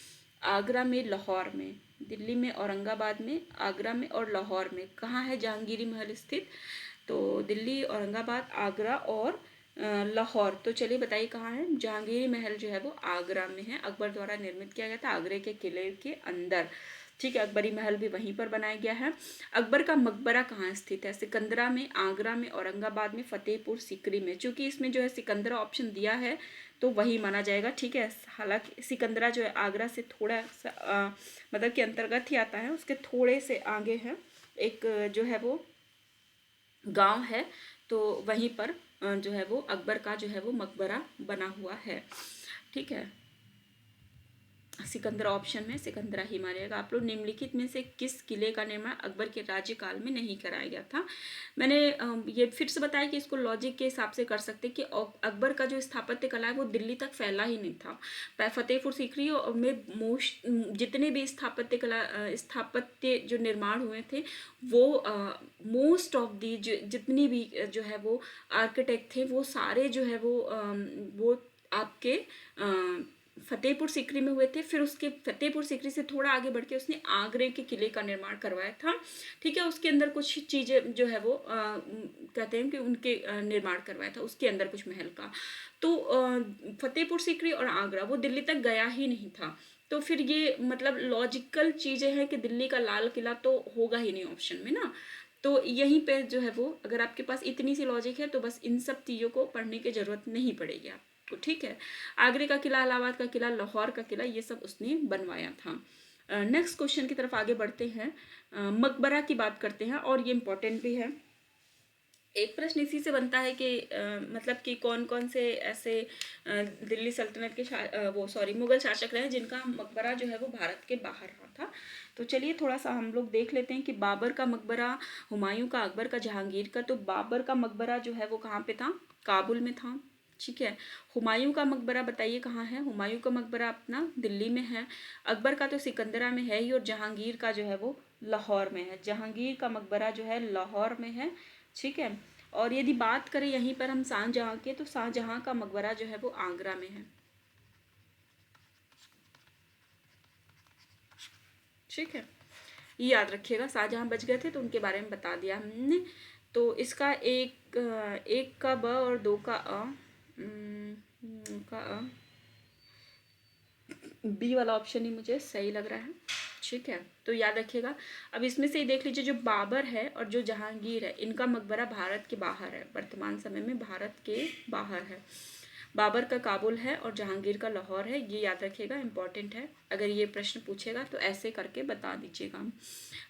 आगरा में, लाहौर में। दिल्ली में, औरंगाबाद में, आगरा में और लाहौर में कहाँ है जहांगीरी महल स्थित? तो दिल्ली, औरंगाबाद, आगरा और लाहौर। तो चलिए बताइए कहाँ है जहांगीरी महल जो है वो आगरा में है। अकबर द्वारा निर्मित किया गया था आगरे के किले के अंदर। ठीक है, अकबरी महल भी वहीं पर बनाया गया है। अकबर का मकबरा कहाँ स्थित है? सिकंदरा में, आगरा में, औरंगाबाद में, फतेहपुर सीकरी में। चूंकि इसमें जो है सिकंदरा ऑप्शन दिया है तो वही माना जाएगा। ठीक है, हालांकि सिकंदरा जो है आगरा से थोड़ा सा मतलब के अंतर्गत ही आता है, उसके थोड़े से आगे है एक जो है वो गांव है, तो वहीं पर जो है वो अकबर का जो है वो मकबरा बना हुआ है। ठीक है, सिकंदरा ऑप्शन में सिकंदरा ही मारिएगा आप लोग। निम्नलिखित में से किस किले का निर्माण अकबर के राज्यकाल में नहीं कराया गया था? मैंने ये फिर से बताया कि इसको लॉजिक के हिसाब से कर सकते कि अकबर का जो स्थापत्य कला है वो दिल्ली तक फैला ही नहीं था। फतेहपुर सीकरी में मोस्ट जितने भी स्थापत्य जो निर्माण हुए थे वो मोस्ट ऑफ दी जितनी भी जो है वो आर्किटेक्ट थे वो सारे जो है वो आपके फतेहपुर सीकरी में हुए थे। फिर उसके फतेहपुर सीकरी से थोड़ा आगे बढ़ के उसने आगरे के किले का निर्माण करवाया था। ठीक है, उसके अंदर कुछ चीज़ें जो है वो कहते हैं कि उनके निर्माण करवाया था उसके अंदर कुछ महल का। तो फतेहपुर सीकरी और आगरा वो दिल्ली तक गया ही नहीं था। तो फिर ये मतलब लॉजिकल चीज़ें हैं कि दिल्ली का लाल किला तो होगा ही नहीं ऑप्शन में ना। तो यहीं पे जो है वो अगर आपके पास इतनी सी लॉजिक है तो बस इन सब चीज़ों को पढ़ने की ज़रूरत नहीं पड़ेगी आपको। ठीक है, आगरे का किला, इलाहाबाद का किला, लाहौर का किला, ये सब उसने बनवाया था। नेक्स्ट क्वेश्चन की तरफ आगे बढ़ते हैं। मकबरा की बात करते हैं और ये इम्पोर्टेंट भी है। एक प्रश्न इसी से बनता है कि मतलब कि कौन कौन से ऐसे दिल्ली सल्तनत के वो सॉरी मुगल शासक रहे जिनका मकबरा जो है वो भारत के बाहर रहा था। तो चलिए थोड़ा सा हम लोग देख लेते हैं कि बाबर का मकबरा, हुमायूं का, अकबर का, जहांगीर का। तो बाबर का मकबरा जो है वो कहाँ पे था? काबुल में था। ठीक है। हुमायूं का मकबरा बताइए कहाँ है? हुमायूं का मकबरा अपना दिल्ली में है। अकबर का तो सिकंदरा में है ही, और जहांगीर का जो है वो लाहौर में है। जहांगीर का मकबरा जो है लाहौर में है। ठीक है। और यदि बात करें यहीं पर हम शाहजहाँ के, तो शाहजहाँ का मकबरा जो है वो आगरा में है। ठीक है, ये याद रखिएगा। शाहजहाँ बच गए थे तो उनके बारे में बता दिया हमने। तो इसका एक का ब और दो का अ, का अ, बी वाला ऑप्शन ही मुझे सही लग रहा है। ठीक है, तो याद रखिएगा। अब इसमें से ही देख लीजिए, जो बाबर है और जो जहांगीर है, इनका मकबरा भारत के बाहर है, वर्तमान समय में भारत के बाहर है। बाबर का काबुल है और जहांगीर का लाहौर है, ये याद रखिएगा, इंपॉर्टेंट है। अगर ये प्रश्न पूछेगा तो ऐसे करके बता दीजिएगा।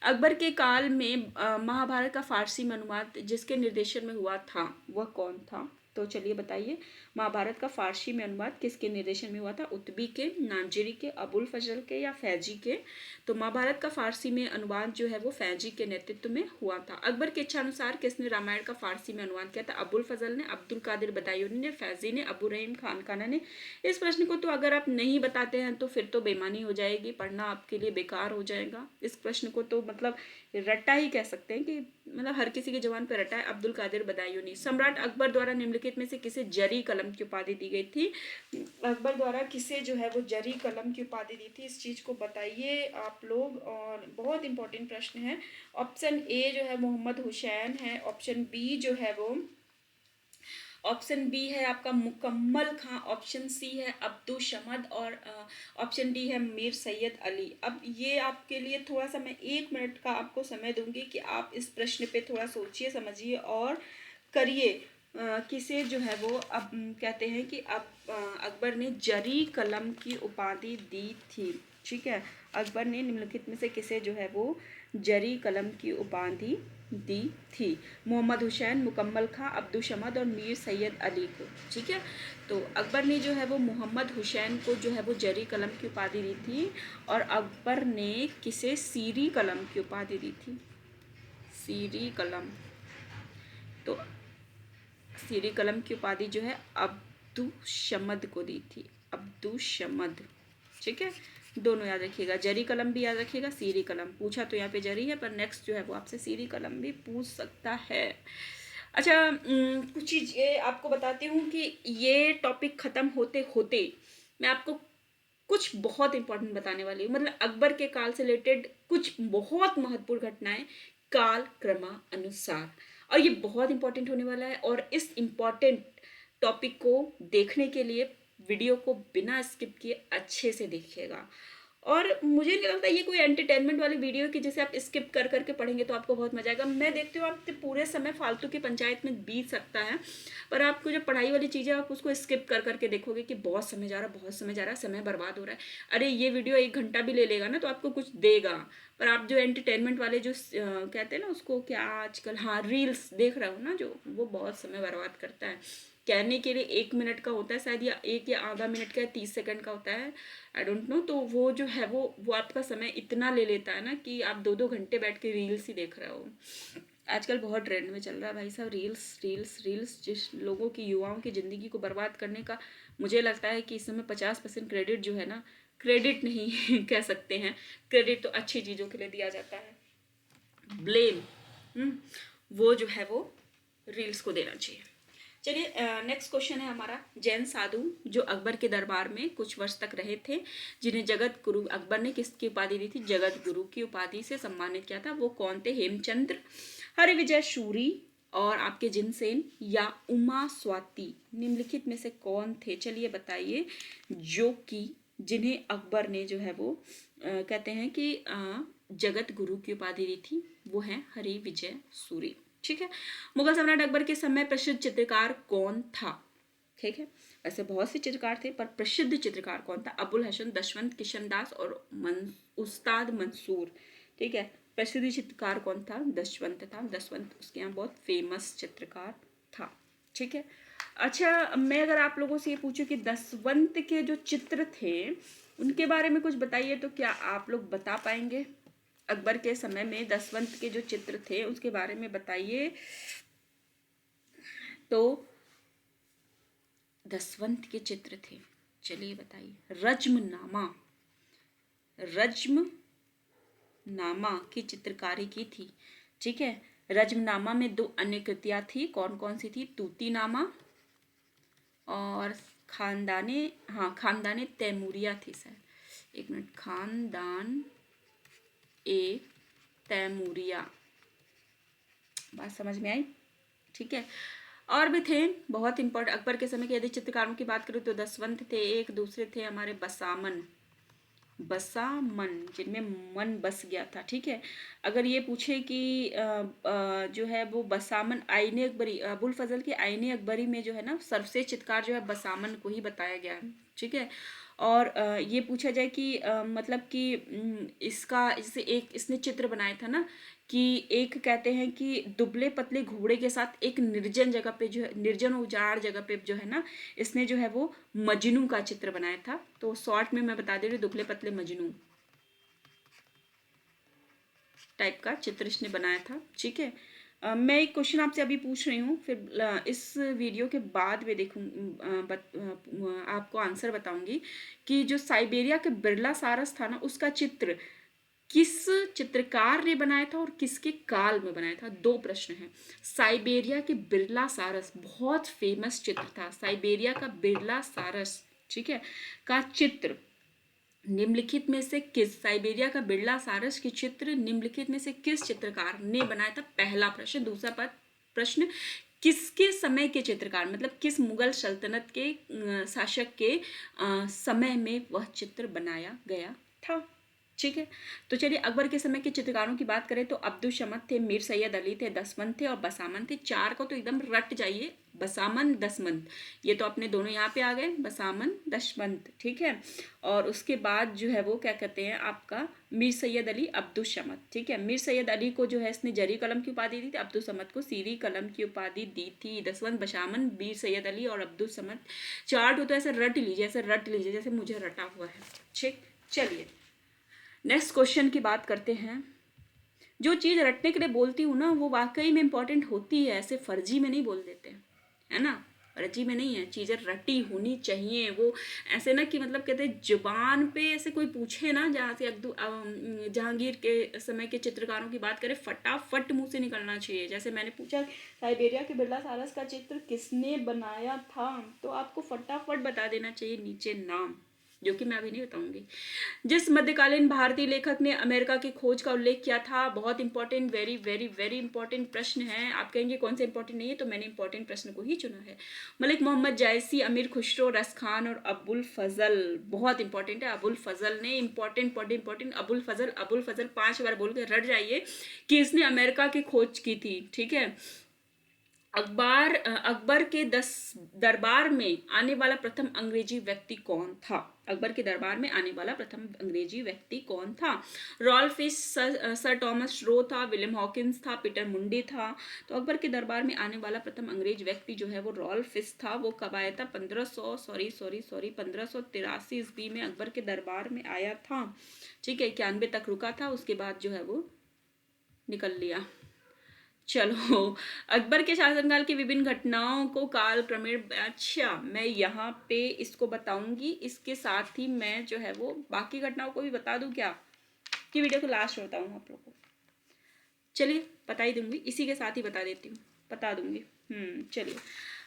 अकबर के काल में महाभारत का फारसी में अनुवाद जिसके निर्देशन में हुआ था वह कौन था? तो चलिए बताइए, महाभारत का फारसी में अनुवाद किसके निर्देशन में हुआ था? उतबी के, नामजीरी के, अबुल फजल के या फैजी के? तो महाभारत का फारसी में अनुवाद जो है वो फैजी के नेतृत्व में हुआ था। अकबर की इच्छा अनुसार किसने रामायण का फारसी में अनुवाद किया था? अबुल फजल ने, अब्दुल कादिर बदायूनी ने, फैजी ने, अबू रहीम खान काना ने। इस प्रश्न को तो अगर आप नहीं बताते हैं तो फिर तो बेईमानी हो जाएगी, पढ़ना आपके लिए बेकार हो जाएगा। इस प्रश्न को तो मतलब रट्टा ही कह सकते हैं कि मतलब हर किसी के जवान पर रटा है। अब्दुल कादिर बदायूनी। सम्राट अकबर द्वारा निम्नलिखित में से किसे जरी कलम की उपाधि दी गई थी? अकबर द्वारा किसे जो है वो जरी कलम की उपाधि दी थी, इस चीज को बताइए आप लोग। और बहुत इंपॉर्टेंट प्रश्न है। ऑप्शन ए जो है मोहम्मद हुसैन है। ऑप्शन बी है आपका मुकम्मल खां। ऑप्शन सी है अब्दुल शमद। और ऑप्शन डी है मीर सैयद अली। अब ये आपके लिए थोड़ा सा मैं 1 मिनट का आपको समय दूंगी कि आप इस प्रश्न पे थोड़ा सोचिए, समझिए और करिए। किसे जो है वो अब कहते हैं कि अब अकबर ने जरी कलम की उपाधि दी थी। ठीक है, अकबर ने निम्नलिखित में से किसे जो है वो जरी कलम की उपाधि दी थी? मोहम्मद हुसैन, मुकम्मल खां, अब्दुल शमद और मीर सैयद अली को। ठीक है, तो अकबर ने जो है वो मोहम्मद हुसैन को जो है वो जरी कलम की उपाधि दी थी। और अकबर ने किसे सीरी कलम की उपाधि दी थी? सीरी कलम। तो सीरी कलम की उपाधि जो है अब्दुल शमद को दी थी। अब्दुल शमद। ठीक है, दोनों याद रखिएगा। जरी कलम भी याद रखिएगा, सीरी कलम। पूछा तो यहाँ पे जरी है, पर नेक्स्ट जो है वो आपसे सीरी कलम भी पूछ सकता है। अच्छा, कुछ चीज़ ये आपको बताती हूँ कि ये टॉपिक ख़त्म होते होते मैं आपको कुछ बहुत इंपॉर्टेंट बताने वाली हूँ। मतलब अकबर के काल से रिलेटेड कुछ बहुत महत्वपूर्ण घटनाएं काल क्रमानुसार, और ये बहुत इंपॉर्टेंट होने वाला है। और इस इंपॉर्टेंट टॉपिक को देखने के लिए वीडियो को बिना स्किप किए अच्छे से देखिएगा। और मुझे नहीं लगता ये कोई एंटरटेनमेंट वाली वीडियो कि जैसे आप स्किप कर करके पढ़ेंगे तो आपको बहुत मजा आएगा। मैं देखती हूँ आप पूरे समय फालतू की पंचायत में बीत सकता है, पर आपको जो पढ़ाई वाली चीज़ें आप उसको स्किप कर करके देखोगे कि बहुत समय जा रहा है, बहुत समय जा रहा है, समय बर्बाद हो रहा है। अरे ये वीडियो 1 घंटा भी ले लेगा ना तो आपको कुछ देगा, पर आप जो एंटरटेनमेंट वाले जो कहते हैं ना उसको क्या आजकल, हाँ, रील्स देख रहे हो ना जो, वो बहुत समय बर्बाद करता है। कहने के लिए 1 मिनट का होता है शायद, या 1 या आधा मिनट का, 30 सेकंड का होता है, आई डोंट नो। तो वो जो है वो आपका समय इतना ले लेता है ना कि आप 2-2 घंटे बैठ के रील्स ही देख रहे हो। आजकल बहुत ट्रेंड में चल रहा है भाई साहब, रील्स रील्स रील्स। जिस लोगों की, युवाओं की ज़िंदगी को बर्बाद करने का मुझे लगता है कि इस समय 50% क्रेडिट जो है ना, क्रेडिट नहीं कह सकते हैं, क्रेडिट तो अच्छी चीज़ों के लिए दिया जाता है, ब्लेम वो जो है वो रील्स को देना चाहिए। चलिए नेक्स्ट क्वेश्चन है हमारा। जैन साधु जो अकबर के दरबार में कुछ वर्ष तक रहे थे, जिन्हें जगत गुरु, अकबर ने किसकी उपाधि दी थी? जगत गुरु की उपाधि से सम्मानित किया था। वो कौन थे? हेमचंद्र, हरिविजय सूरी और आपके जिनसेन या उमा स्वाति। निम्नलिखित में से कौन थे? चलिए बताइए। जो कि जिन्हें अकबर ने जो है वो कहते हैं कि जगत गुरु की उपाधि दी थी, वो है हरिविजय सूरी। ठीक है, मुगल सम्राट अकबर के समय प्रसिद्ध चित्रकार कौन था? ठीक है, ऐसे बहुत से चित्रकार थे पर प्रसिद्ध चित्रकार कौन था? अबुल हसन, दशवंत, किशन दास और उस्ताद मंसूर। ठीक है, प्रसिद्ध चित्रकार कौन था? दशवंत था। दशवंत उसके यहाँ बहुत फेमस चित्रकार था। ठीक है। अच्छा, मैं अगर आप लोगों से ये पूछूं कि दशवंत के जो चित्र थे उनके बारे में कुछ बताइए, तो क्या आप लोग बता पाएंगे? अकबर के समय में दशवंत के जो चित्र थे उसके बारे में बताइए। तो दशवंत के चित्र थे, चलिए बताइए। रज्मनामा, रज्मनामा की चित्रकारी की थी। ठीक है। रज्मनामा में 2 अन्य कृतियां थी, कौन कौन सी थी? तूतीनामा और खानदाने तैमूरिया थी शायद। एक मिनट, खानदान ए तैमूरिया, बात समझ में आई? ठीक है। और भी थे बहुत इंपॉर्टेंट अकबर के समय के, यदि चित्रकारों की बात करूँ तो दशवंत थे, एक दूसरे थे हमारे बसामन, जिनमें मन बस गया था। ठीक है। अगर ये पूछे कि जो है वो बसामन आईने अकबरी, अबुल फजल की आईने अकबरी में जो है ना सर्वश्रेष्ठ चित्रकार जो है बसामन को ही बताया गया है। ठीक है। और ये पूछा जाए कि मतलब कि इसका जैसे एक इसने चित्र बनाया था ना कि एक कहते हैं कि दुबले पतले घोड़े के साथ एक निर्जन जगह पे जो है, निर्जन उजाड़ जगह पे जो है ना, इसने जो है वो मजनू का चित्र बनाया था। तो शॉर्ट में मैं बता दे रही हूँ, दुबले पतले मजनू टाइप का चित्र इसने बनाया था। ठीक है। मैं एक क्वेश्चन आपसे अभी पूछ रही हूँ, फिर इस वीडियो के बाद में देखूँ आपको आंसर बताऊंगी कि जो साइबेरिया के बिरला सारस था ना उसका चित्र किस चित्रकार ने बनाया था और किसके काल में बनाया था? 2 प्रश्न हैं। साइबेरिया के बिरला सारस बहुत फेमस चित्र था, साइबेरिया का बिरला सारस, ठीक है, का चित्र निम्नलिखित में से किस, साइबेरिया का बिरला सारस के चित्र निम्नलिखित में से किस चित्रकार ने बनाया था? पहला प्रश्न। दूसरा प्रश्न, किसके समय के चित्रकार, मतलब किस मुगल सल्तनत के शासक के समय में वह चित्र बनाया गया था? ठीक है। तो चलिए अकबर के समय के चित्रकारों की बात करें तो अब्दुल समद थे, मीर सैयद अली थे, दसवंत थे और बसामन थे। 4 को तो एकदम रट जाइए, बसामन दसवंत, ये तो अपने दोनों यहाँ पे आ गए, बसामन दसवंत। ठीक है। और उसके बाद जो है वो क्या कहते हैं आपका मीर सैयद अली अब्दुल समद। ठीक है। मीर सैयद अली को जो है इसने जरी कलम की उपाधि दी थी, अब्दुल समद को सीरी कलम की उपाधि दी थी। दसवंत, बसामन, मीर सैयद अली और अब्दुल समद। 4 तो ऐसे रट लीजिए जैसे मुझे रटा हुआ है। ठीक। चलिए नेक्स्ट क्वेश्चन की बात करते हैं। जो चीज़ रटने के लिए बोलती हूँ ना वो वाकई में इंपॉर्टेंट होती है, ऐसे फर्जी में नहीं बोल देते, है ना, फर्जी में नहीं है, चीज़ें रटी होनी चाहिए। वो ऐसे ना कि मतलब कहते हैं जुबान पे ऐसे कोई पूछे ना, जहाँ से जहांगीर के समय के चित्रकारों की बात करें, फटाफट मुंह से निकलना चाहिए। जैसे मैंने पूछा साइबेरिया के बिरला सारस का चित्र किसने बनाया था, तो आपको फटाफट बता देना चाहिए नीचे नाम, जो कि मैं अभी नहीं बताऊंगी। जिस मध्यकालीन भारतीय लेखक ने अमेरिका की खोज का उल्लेख किया था, बहुत important, very very very important प्रश्न है। आप कहेंगे कौन से इंपॉर्टेंट नहीं है, तो मैंने इंपॉर्टेंट प्रश्न को ही चुना है। मलिक मोहम्मद जायसी, अमीर खुसरो, रस खान और अबुल फजल, बहुत इंपॉर्टेंट है। अबुल फजल ने इंपॉर्टेंट अबुल फजल 5 बार बोल के रट जाइए कि इसने अमेरिका की खोज की थी। ठीक है। अकबर के दरबार में आने वाला प्रथम अंग्रेजी व्यक्ति कौन था? अकबर के दरबार में आने वाला प्रथम अंग्रेजी व्यक्ति कौन था? Ralph Fitch, sir Thomas Roe था, विलियम हॉकिंस था, पीटर मुंडी था। तो अकबर के दरबार में आने वाला प्रथम अंग्रेज व्यक्ति जो है वो रॉल्फ फिश था। वो कब आया था? 1583 ईस्वी में अकबर के दरबार में आया था। ठीक है। 91 तक रुका था, उसके बाद जो है वो निकल लिया। चलो, अकबर के शासनकाल की विभिन्न घटनाओं को काल क्रमेण, अच्छा मैं यहाँ पे इसको बताऊंगी, इसके साथ ही मैं जो है वो बाकी घटनाओं को भी बता दूं क्या, कि वीडियो को लास्ट में बताऊँ आप लोगों को? चलिए बता ही दूंगी, इसी के साथ ही बता देती हूँ, बता दूंगी। चलिए,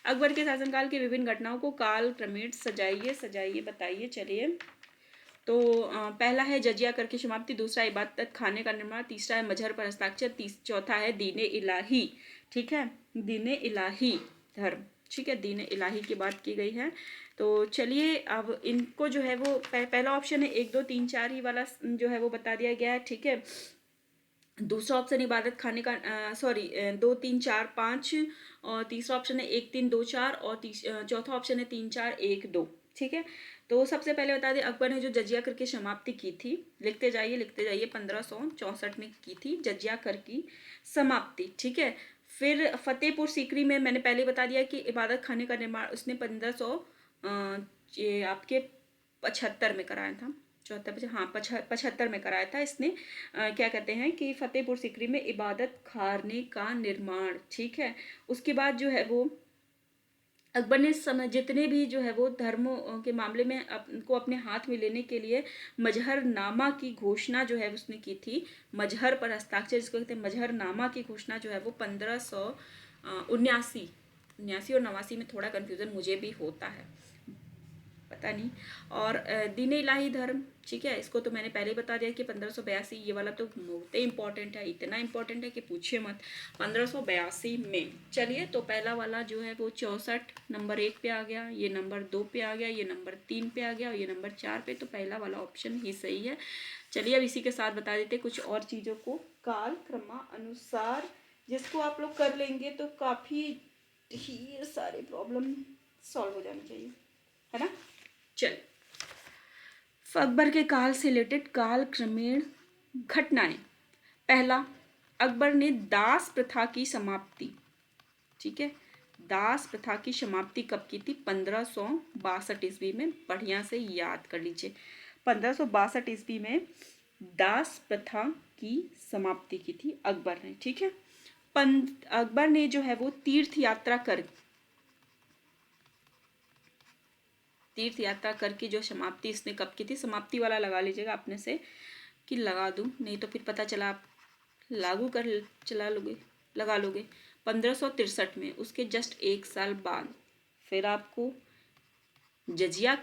अकबर के शासनकाल की विभिन्न घटनाओं को काल क्रमेण सजाइए बताइए। चलिए, तो पहला है जजिया करके समाप्ति, दूसरा इबादत खाने का निर्माण, तीसरा है मजहर पर हस्ताक्षर, चौथा है दीने इलाही। ठीक है। दीने इलाही धर्म। ठीक है। दीने इलाही की बात की गई है। तो चलिए अब इनको जो है वो पहला ऑप्शन है 1 2 3 4 ही वाला जो है वो बता दिया गया है। ठीक है। दूसरा ऑप्शन इबादत खाने का 2 3 4 5, और तीसरा ऑप्शन है 1 3 2 4, और चौथा ऑप्शन है 3 4 1 2। ठीक है। तो सबसे पहले बता दें, अकबर ने जो जजिया कर की समाप्ति की थी, लिखते जाइए 1564 में की थी जजिया कर की समाप्ति, ठीक है। फिर फतेहपुर सीकरी में मैंने पहले बता दिया कि इबादत खाने का निर्माण उसने 1500 ये आपके 75 में कराया था, 74 हाँ 75 में कराया था इसने। क्या कहते हैं कि फतेहपुर सीकरी में इबादत खाने का निर्माण, ठीक है। उसके बाद जो है वो अकबर ने समय जितने भी जो है वो धर्मों के मामले में को अपने हाथ में लेने के लिए मजहरनामा की घोषणा जो है उसने की थी। मजहर पर हस्ताक्षर जिसको कहते हैं मजहरनामा की घोषणा जो है वो 1579 79 और 89 में थोड़ा कन्फ्यूज़न मुझे भी होता है, पता नहीं। और दीन इलाही धर्म, ठीक है, इसको तो मैंने पहले ही बता दिया कि 1582, ये वाला तो बहुत इंपॉर्टेंट है, इतना इंपॉर्टेंट है कि पूछिए मत। 1582 में, चलिए तो पहला वाला जो है वो 64 नंबर 1 पे आ गया, ये नंबर 2 पे आ गया, ये नंबर 3 पे आ गया और ये नंबर 4 पे, तो पहला वाला ऑप्शन ही सही है। चलिए अब इसी के साथ बता देते कुछ और चीज़ों को काल क्रमानुसार, जिसको आप लोग कर लेंगे तो काफ़ी ढेर सारे प्रॉब्लम सॉल्व हो जानी चाहिए, है ना। चल, अकबर के काल से रिलेटेड काल क्रमेण घटनाएं। पहला, अकबर ने दास प्रथा की समाप्ति, ठीक है, दास प्रथा की समाप्ति कब की थी? 1562 ईस्वी में, बढ़िया से याद कर लीजिए। 1562 ईस्वी में दास प्रथा की समाप्ति की थी अकबर ने, ठीक है। अकबर ने जो है वो तीर्थ यात्रा करके जो समाप्ति इसने कब की थी? समाप्ति वाला लगा लीजिएगा अपने से कि लगा दूं, नहीं तो फिर पता चला आप लागू कर लगा लोगे। 1563 में, उसके जस्ट एक साल बाद फिर आपको जजिया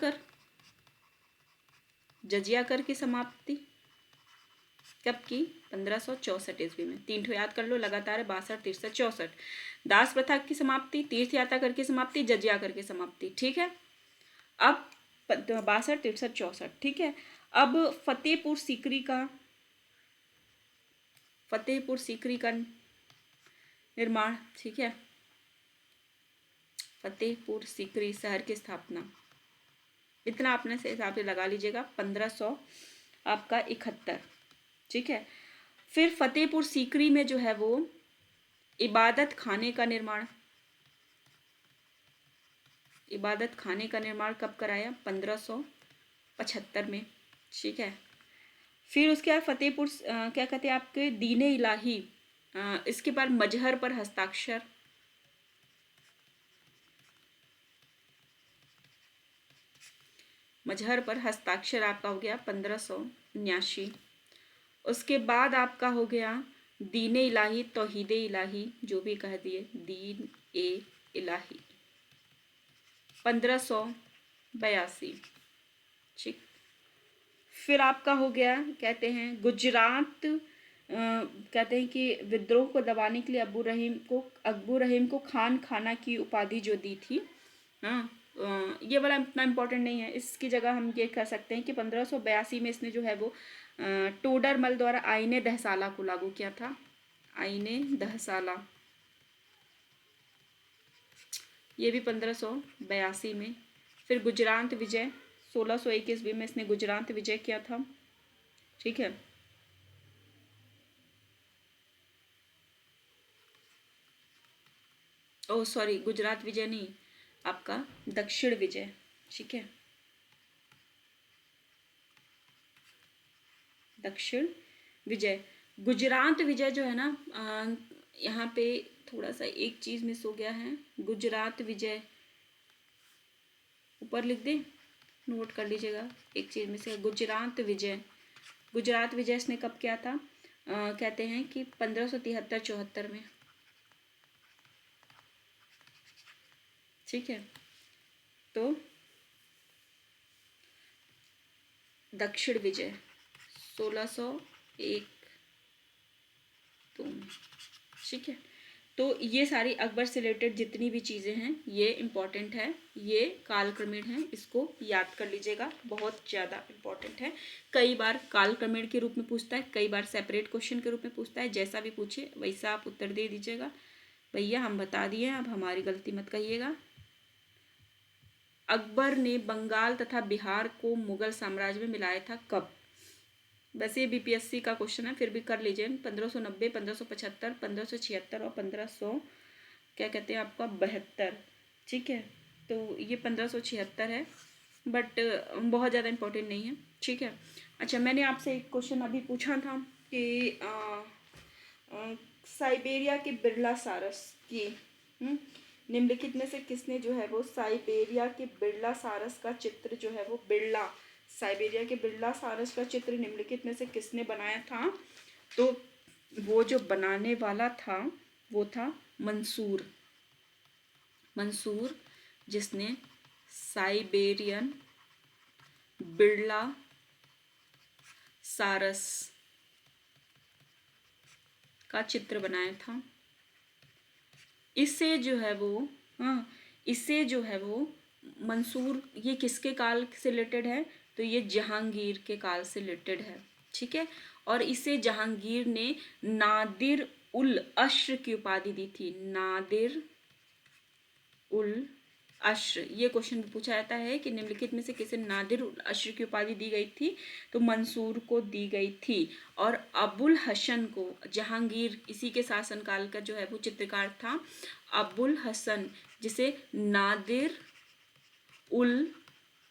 कर की समाप्ति कब की? 1564 ईस्वी में। 3 याद कर लो, लगातार है 62, 63, 64। दास प्रथा की समाप्ति, तीर्थ यात्रा कर की समाप्ति, जजिया कर की समाप्ति, ठीक है। अब 62, 63, 64, ठीक है। अब फतेहपुर सीकरी का निर्माण, ठीक है। फतेहपुर सीकरी शहर की स्थापना, इतना अपने से हिसाब से लगा लीजिएगा, 1500 आपका 71, ठीक है। फिर फतेहपुर सीकरी में जो है वो इबादत खाने का निर्माण कब कराया? 1575 में, ठीक है। फिर उसके बाद फतेहपुर क्या कहते हैं आपके दीने इलाही, इसके बाद मजहर पर हस्ताक्षर, आपका हो गया 1579। उसके बाद आपका हो गया दीने इलाही, तौहीदे इलाही, जो भी कह दिए, दीन ए इलाही, 1582, ठीक। फिर आपका हो गया, कहते हैं गुजरात, कहते हैं कि विद्रोह को दबाने के लिए अब्बू रहीम को खान खाना की उपाधि जो दी थी, हाँ। ये वाला इतना इम्पोर्टेंट नहीं है, इसकी जगह हम ये कह सकते हैं कि 1582 में इसने जो है वो टोडरमल द्वारा आईने दहसाला को लागू किया था। आईने दहसाला, ये भी 1582 में। फिर गुजरात विजय, 1601 ईस्वी में इसने गुजरात विजय किया था, ठीक है। ओ सॉरी, गुजरात विजय नहीं, आपका दक्षिण विजय, ठीक है, दक्षिण विजय। गुजरात विजय जो है ना, यहाँ पे थोड़ा सा एक चीज़ मिस हो गया है। गुजरात विजय ऊपर लिख दे, नोट कर लीजिएगा, एक चीज़ मिस है। गुजरात विजय इसने कब किया था? कहते हैं कि 1573-74 में, ठीक है। तो दक्षिण विजय 1601 तो, ठीक है। तो ये सारी अकबर से रिलेटेड जितनी भी चीज़ें हैं ये इम्पॉर्टेंट है, ये कालक्रमेण है, इसको याद कर लीजिएगा, बहुत ज़्यादा इम्पॉर्टेंट है। कई बार कालक्रमेण के रूप में पूछता है, कई बार सेपरेट क्वेश्चन के रूप में पूछता है, जैसा भी पूछे वैसा आप उत्तर दे दीजिएगा। भैया हम बता दिए, अब हमारी गलती मत कहिएगा। अकबर ने बंगाल तथा बिहार को मुगल साम्राज्य में मिलाया था कब? वैसे ये बीपीएससी का क्वेश्चन है, फिर भी कर लीजिए। 1590, 1575, 1576 और 1500 क्या कहते हैं आपका 72। ठीक है, तो ये 1576 है, बट बहुत ज़्यादा इम्पोर्टेंट नहीं है। ठीक है, अच्छा मैंने आपसे एक क्वेश्चन अभी पूछा था कि साइबेरिया के बिरला सारस की निम्नलिखित में से किसने जो है वो साइबेरिया के बिरला सारस का चित्र जो है वो साइबेरिया के बिरला सारस का चित्र निम्नलिखित में से किसने बनाया था? तो वो जो बनाने वाला था वो था मंसूर। मंसूर जिसने साइबेरियन बिरला सारस का चित्र बनाया था। इससे जो है वो इससे जो है वो मंसूर, ये किसके काल से रिलेटेड है? तो ये जहांगीर के काल से रिलेटेड है। ठीक है, और इसे जहांगीर ने नादिर उल अश्र की उपाधि दी थी। नादिर उल अश्र, ये क्वेश्चन भी पूछा जाता है कि निम्नलिखित में से किसे नादिर उल अश्र की उपाधि दी गई थी? तो मंसूर को दी गई थी। और अबुल हसन को, जहांगीर इसी के शासनकाल का जो है वो चित्रकार था अबुल हसन, जिसे नादिर उल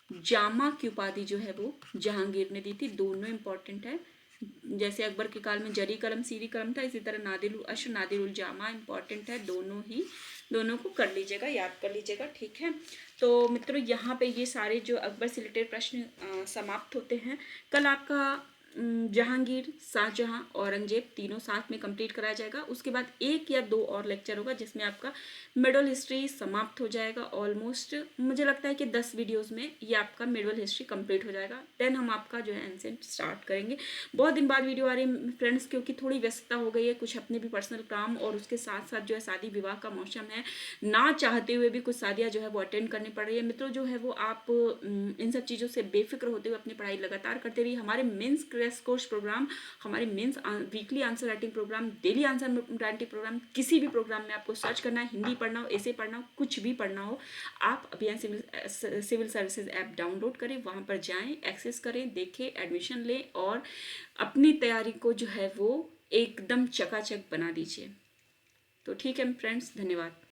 जामा की उपाधि जो है वो जहांगीर ने दी थी। दोनों इंपॉर्टेंट है, जैसे अकबर के काल में जरी कलम सीरी कलम था, इसी तरह नादिर उल अश्र नादिर उल जामा इंपॉर्टेंट है। दोनों को कर लीजिएगा, याद कर लीजिएगा। ठीक है, तो मित्रों यहाँ पे ये सारे जो अकबर से रिलेटेड प्रश्न समाप्त होते हैं। कल आपका जहांगीर, शाहजहां, औरंगजेब तीनों साथ में कंप्लीट कराया जाएगा। उसके बाद 1 या 2 और लेक्चर होगा जिसमें आपका मिडल हिस्ट्री समाप्त हो जाएगा। ऑलमोस्ट मुझे लगता है कि 10 वीडियोस में ये आपका मिडल हिस्ट्री कंप्लीट हो जाएगा। देन हम आपका जो है एंसेंट स्टार्ट करेंगे। बहुत दिन बाद वीडियो आ रही है फ्रेंड्स, क्योंकि थोड़ी व्यस्तता हो गई है, कुछ अपने भी पर्सनल काम और उसके साथ साथ जो है शादी विवाह का मौसम है, ना चाहते हुए भी कुछ शादियाँ जो है वो अटेंड करनी पड़ रही है। मित्रों जो है वो आप इन सब चीज़ों से बेफिक्र होते हुए अपनी पढ़ाई लगातार करते रहिए। हमारे मेंस क्रैश कोर्स प्रोग्राम, हमारे mains weekly answer writing programme, daily answer writing programme, किसी भी प्रोग्राम में आपको सर्च करना है, हिंदी पढ़ना हो, ऐसे पढ़ना हो, कुछ भी पढ़ना हो, आप अभियान सिविल सर्विसेज ऐप डाउनलोड करें, वहाँ पर जाएं, एक्सेस करें, देखें, एडमिशन लें और अपनी तैयारी को जो है वो एकदम चकाचक बना दीजिए। तो ठीक है फ्रेंड्स, धन्यवाद।